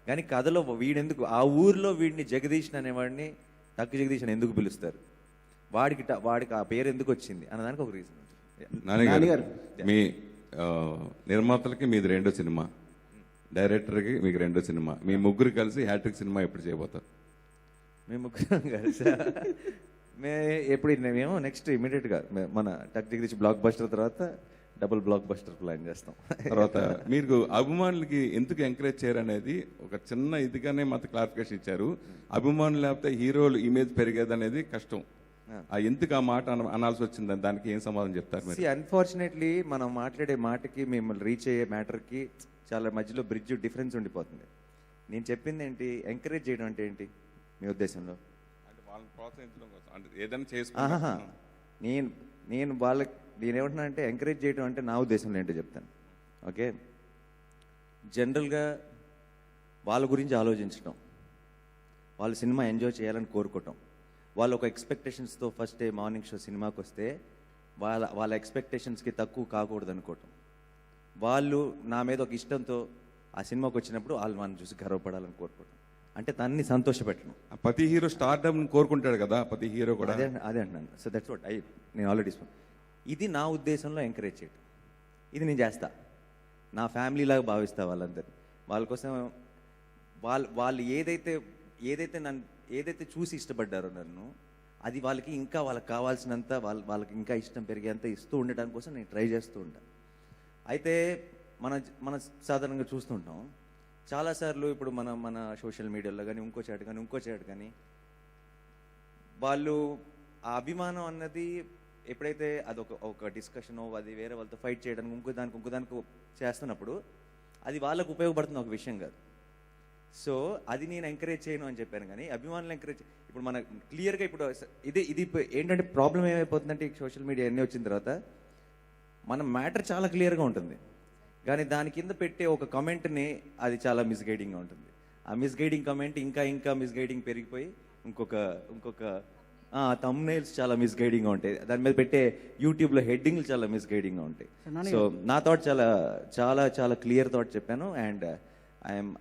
కానీ కథలో వీడెందుకు ఆ ఊర్లో వీడిని జగదీష్ అనేవాడిని టక్ జగదీష్ అని ఎందుకు పిలుస్తారు, వాడికి ఆ పేరు ఎందుకు వచ్చింది అన్నదానికి ఒక రీజన్. నాన్నగారు, మీ నిర్మాతలకి మీది 2వ సినిమా, డైరెక్టర్కి మీకు 2వ సినిమా, మీ ముగ్గురు కలిసి హ్యాట్రిక్ సినిమా ఎప్పుడు చేయబోతారు? మేము ముగ్గురం కలిసి మేము నెక్స్ట్ ఇమీడియట్గా మన టక్ జగదీష్ బ్లాక్ బస్టర్ తర్వాత డబుల్ బ్లాక్ బస్టర్ ప్లాన్ చేస్తాం. తర్వాత మీరు అభిమానులకి ఎందుకు ఎంకరేజ్ చేయరు అనేది ఒక చిన్న ఇదిగానే మాకు క్లారిఫికేషన్ ఇచ్చారు. అభిమానులు లేకపోతే హీరోలు ఇమేజ్ పెరిగేది అనేది కష్టం. ఎందుకు ఆ మాట అనాల్సి వచ్చిందని దానికి ఏం సమాధానం చెప్తారు? అన్ఫార్చునేట్లీ మనం మాట్లాడే మాటకి మిమ్మల్ని రీచ్ అయ్యే మ్యాటర్కి చాలా మధ్యలో బ్రిడ్జ్ డిఫరెన్స్ ఉండిపోతుంది. నేను చెప్పింది ఏంటి, ఎంకరేజ్ చేయడం అంటే ఏంటి మీ ఉద్దేశంలో? వాళ్ళని ప్రోత్సహించడం కోసం, అంటే ఏదైనా చేసుకుంటా నేను వాళ్ళకి నేనేమంటున్నా అంటే ఎంకరేజ్ చేయడం అంటే నా ఉద్దేశంలో ఏంటో చెప్తాను. ఓకే, జనరల్గా వాళ్ళ గురించి ఆలోచించడం, వాళ్ళ సినిమా ఎంజాయ్ చేయాలని కోరుకోవటం, వాళ్ళు ఒక ఎక్స్పెక్టేషన్స్తో ఫస్ట్ డే మార్నింగ్ షో సినిమాకి వస్తే వాళ్ళ ఎక్స్పెక్టేషన్స్కి తక్కువ కాకూడదు అనుకోవటం, వాళ్ళు నా మీద ఒక ఇష్టంతో ఆ సినిమాకి వచ్చినప్పుడు వాళ్ళు మనం చూసి గర్వపడాలని కోరుకోవటం, అంటే తన్ని సంతోషపెట్టడం. ప్రతి హీరో స్టార్డమ్ కోరుకుంటాడు కదా, ప్రతి హీరో కూడా అదే అంటున్నాను. సో దట్స్ వాట్ నేను ఆల్రెడీ ఇది నా ఉద్దేశంలో ఎంకరేజ్ చేయడం. ఇది నేను చేస్తా, నా ఫ్యామిలీ లాగా భావిస్తా వాళ్ళందరినీ. వాళ్ళ కోసం వాళ్ళు ఏదైతే చూసి ఇష్టపడ్డారో నన్ను, అది వాళ్ళకి ఇంకా వాళ్ళకి కావాల్సినంత వాళ్ళకి ఇంకా ఇష్టం పెరిగేంత ఇస్తూ ఉండడం కోసం నేను ట్రై చేస్తూ ఉంటాను. అయితే మన మన సాధారణంగా చూస్తుంటాం చాలాసార్లు ఇప్పుడు మన సోషల్ మీడియాలో కానీ ఇంకో చాట్ కానీ వాళ్ళు ఆ అభిమానం అన్నది ఎప్పుడైతే ఒక డిస్కషన్ అది వేరే వాళ్ళతో ఫైట్ చేయడానికి ఇంకో దానికి చేస్తున్నప్పుడు అది వాళ్ళకు ఉపయోగపడుతున్న ఒక విషయం కాదు. సో అది నేను ఎంకరేజ్ చేయను అని చెప్పాను. కానీ అభిమానులు ఎంకరేజ్ ఇప్పుడు మన క్లియర్గా ఇప్పుడు ఇది ఏంటంటే ప్రాబ్లం ఏమైపోతుందంటే సోషల్ మీడియా అన్నీ వచ్చిన తర్వాత మన మ్యాటర్ చాలా క్లియర్గా ఉంటుంది, కానీ దాని కింద పెట్టే ఒక కమెంట్ని అది చాలా మిస్గైడింగ్గా ఉంటుంది. ఆ మిస్గైడింగ్ కమెంట్ ఇంకా మిస్గైడింగ్ పెరిగిపోయి ఇంకొక థంబ్నెయిల్స్ చాలా మిస్గైడింగ్గా ఉంటాయి, దాని మీద పెట్టే యూట్యూబ్లో హెడ్డింగ్లు చాలా మిస్గైడింగ్గా ఉంటాయి. సో నా థాట్ చాలా చాలా చాలా క్లియర్ థాట్ చెప్పాను. And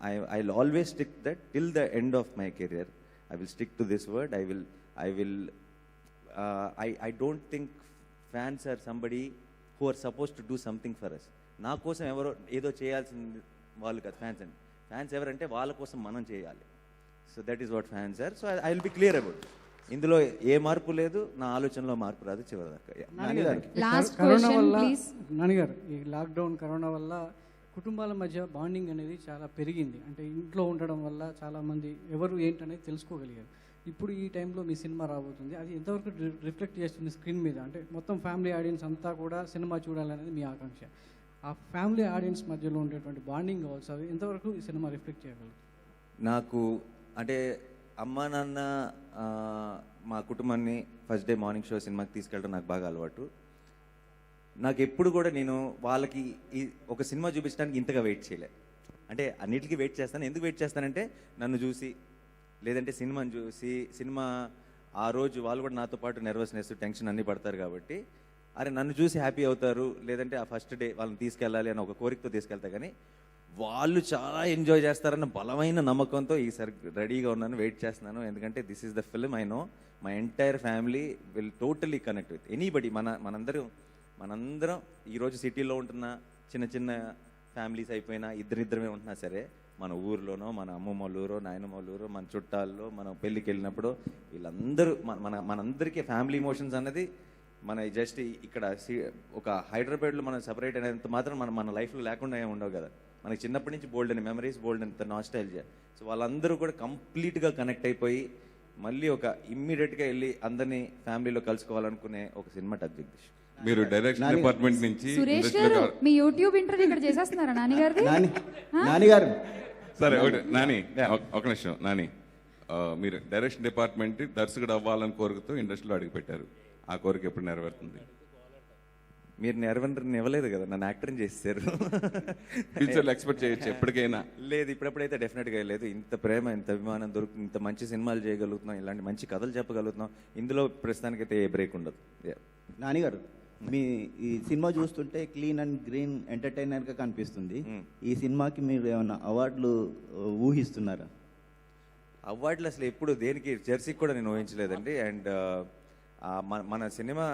I will always stick that till the end of my career. I will stick to this word. I don't think fans are somebody who are supposed to do something for us. నా కోసం ఎవరో ఏదో చేయాల్సింది వాళ్ళు కాదు ఫ్యాన్స్ అండి. ఫ్యాన్స్ ఎవరంటే వాళ్ళ కోసం మనం చేయాలి. So that is what fans are. So I will be clear about. ఇందులో ఏ మార్పు లేదు, నా ఆలోచనలో మార్పు రాదు చివరిదాకా. కరోనా వల్ల నాన్నగారు ఈ లాక్డౌన్ కరోనా వల్ల కుటుంబాల మధ్య బాండింగ్ అనేది చాలా పెరిగింది. అంటే ఇంట్లో ఉండడం వల్ల చాలామంది ఎవరు ఏంటనేది తెలుసుకోగలిగారు. ఇప్పుడు ఈ టైంలో మీ సినిమా రాబోతుంది, అది ఎంతవరకు రిఫ్లెక్ట్ చేస్తుంది స్క్రీన్ మీద? అంటే మొత్తం ఫ్యామిలీ ఆడియన్స్ అంతా కూడా సినిమా చూడాలనేది మీ ఆకాంక్ష. ఆ ఫ్యామిలీ ఆడియన్స్ మధ్యలో ఉండేటువంటి బాండింగ్ కావచ్చు, అవి ఎంతవరకు ఈ సినిమా రిఫ్లెక్ట్ చేయగలరు? నాకు అంటే అమ్మా నాన్న మా కుటుంబాన్ని ఫస్ట్ డే మార్నింగ్ షో సినిమాకి తీసుకెళ్ళడం నాకు బాగా అలవాటు. నాకు ఎప్పుడు కూడా నేను వాళ్ళకి ఈ ఒక సినిమా చూపించడానికి ఇంతగా వెయిట్ చేయలే. అంటే అన్నిటికీ వెయిట్ చేస్తాను. ఎందుకు వెయిట్ చేస్తానంటే నన్ను చూసి, లేదంటే సినిమాని చూసి, సినిమా ఆ రోజు వాళ్ళు కూడా నాతో పాటు నర్వస్నెస్ టెన్షన్ అన్నీ పడతారు కాబట్టి అరే నన్ను చూసి హ్యాపీ అవుతారు, లేదంటే ఆ ఫస్ట్ డే వాళ్ళని తీసుకెళ్ళాలి అని ఒక కోరికతో తీసుకెళ్తా. కానీ వాళ్ళు చాలా ఎంజాయ్ చేస్తారన్న బలమైన నమ్మకంతో ఈసారి రెడీగా ఉన్నాను, వెయిట్ చేస్తున్నాను. ఎందుకంటే this is the film. I know my entire family will totally connect with anybody. మనందరం ఈరోజు సిటీలో ఉంటున్న చిన్న ఫ్యామిలీస్ అయిపోయినా ఇద్దరిద్దరమే ఉంటున్నా సరే, మన ఊర్లోనో మన అమ్మమ్మ వాళ్ళ ఊరో నాయనమ్మ వాళ్ళ ఊరో మన చుట్టాల్లో మనం పెళ్ళికి వెళ్ళినప్పుడు వీళ్ళందరూ మనందరికీ ఫ్యామిలీ ఇమోషన్స్ అన్నది మన జస్ట్ ఇక్కడ ఒక హైదరాబాద్లో మనం సపరేట్ అనేంత మాత్రం మన లైఫ్లో లేకుండా ఏమి ఉండవు కదా. మనకి చిన్నప్పటి నుంచి బోల్డ్ అని మెమరీస్, బోల్డ్ అంత నాస్టాల్జియా. సో వాళ్ళందరూ కూడా కంప్లీట్గా కనెక్ట్ అయిపోయి మళ్ళీ ఒక ఇమ్మీడియట్గా వెళ్ళి అందరినీ ఫ్యామిలీలో కలుసుకోవాలనుకునే ఒక సినిమా టక్ జగదీష్. మీరు డైరెక్షన్ డిపార్ట్మెంట్ నుంచి సురేష్ గారు మీ యూట్యూబ్ ఇంటర్వ్యూ ఇక్కడ చేసేస్తున్నారా నానిగారు? సరే నాని ఒక నిమిషం. నాని, మీరు డైరెక్షన్ డిపార్ట్మెంట్ దర్శకుడు అవ్వాలని కోరికతో ఇండస్ట్రీలో అడుగుపెట్టారు. ఆ కోరిక ఎప్పుడు నెరవేరుతుంది? మీరు నెరవేరనివ్వలేదు కదా, నన్ను యాక్టర్ని చేశారు. ఫ్యూచర్లో ఎక్స్పెక్ట్ చేయొచ్చు ఎప్పటికైనా? లేదు, ఇప్పుడైతే డెఫినెట్గా లేదు. ఇంత ప్రేమ, ఇంత అభిమానం దొరుకుతుంది, ఇంత మంచి సినిమాలు చేయగలుగుతున్నాం, ఇలాంటి మంచి కథలు చెప్పగలుగుతున్నాం. ఇందులో ప్రస్తుతానికైతే ఏ బ్రేక్ ఉండదు. నానిగారు, మీ ఈ సినిమా చూస్తుంటే క్లీన్ అండ్ గ్రీన్ ఎంటర్టైనర్గా కనిపిస్తుంది. ఈ సినిమాకి మీరు ఏమైనా అవార్డులు ఊహిస్తున్నారా? అవార్డులు అసలు ఎప్పుడు దేనికి జెర్సీకి కూడా నేను ఊహించలేదండి. అండ్ మన సినిమా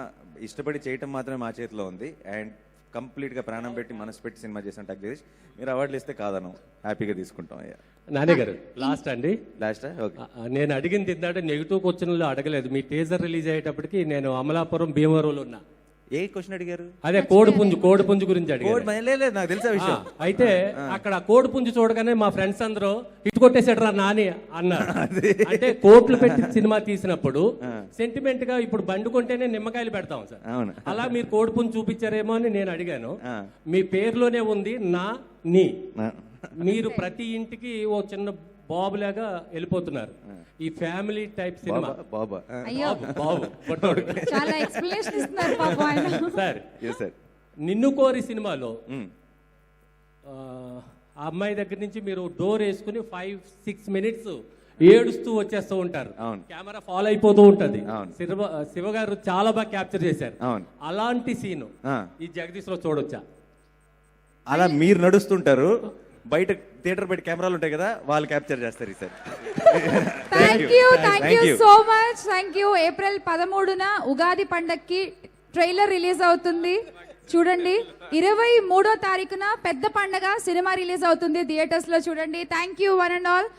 ఇష్టపడి చేయటం మాత్రమే మా చేతిలో ఉంది. అండ్ కంప్లీట్గా ప్రాణం పెట్టి మనసు పెట్టి సినిమా చేసిన టక్ జగదీష్. మీరు అవార్డులు ఇస్తే కాదను, హ్యాపీగా తీసుకుంటాం. నాని గారు లాస్ట్ అండి, లాస్ట్ నేను అడిగింది ఏంటంటే నెగిటివ్ క్వశ్చన్లో అడగలేదు. మీ టీజర్ రిలీజ్ అయ్యేటప్పటికి నేను అమలాపురం భీమవరంలో ఉన్నా. ఏ క్వశ్చన్ అడిగారు? అదే కోడిపుంజు గురించి అడిగారు. నాకు తెలుసా విషయం. అయితే అక్కడ కోడిపుంజు చూడగానే మా ఫ్రెండ్స్ అందరూ ఇటు కొట్టేసాడు రా నాని అన్నారు. అంటే కోట్లు పెట్టి సినిమా తీసినప్పుడు సెంటిమెంట్ గా ఇప్పుడు బండి కొంటేనే నిమ్మకాయలు పెడతాం సార్, అలా మీరు కోడిపుంజు చూపించారేమో అని నేను అడిగాను. మీ పేరులోనే ఉంది నా నీ. మీరు ప్రతి ఇంటికి ఓ చిన్న బాబు లాగా వెళ్ళిపోతున్నారు. ఈ ఫ్యామిలీ టైప్ సినిమా సార్, నిన్ను కోరి సినిమాలో ఆ అమ్మాయి దగ్గర నుంచి మీరు డోర్ వేసుకుని 5-6 minutes ఏడుస్తూ వచ్చేస్తూ ఉంటారు, కెమెరా ఫాలో అయిపోతూ ఉంటది. శివ గారు చాలా బాగా క్యాప్చర్ చేశారు. అలాంటి సీను ఈ జగదీష్ లో చూడొచ్చా? అలా మీరు నడుస్తుంటారు, బయట థియేటర్ బయట కెమెరాలు ఉంటాయి కదా, వాళ్ళు క్యాప్చర్ చేస్తారు ఈసారి. Thank you so much. Thank you. April 13న ఉగాది పండక్కి ట్రైలర్ రిలీజ్ అవుతుంది, చూడండి. 23వ తారీఖున పెద్ద పండగ సినిమా రిలీజ్ అవుతుంది, థియేటర్స్ లో చూడండి. Thank you one and all.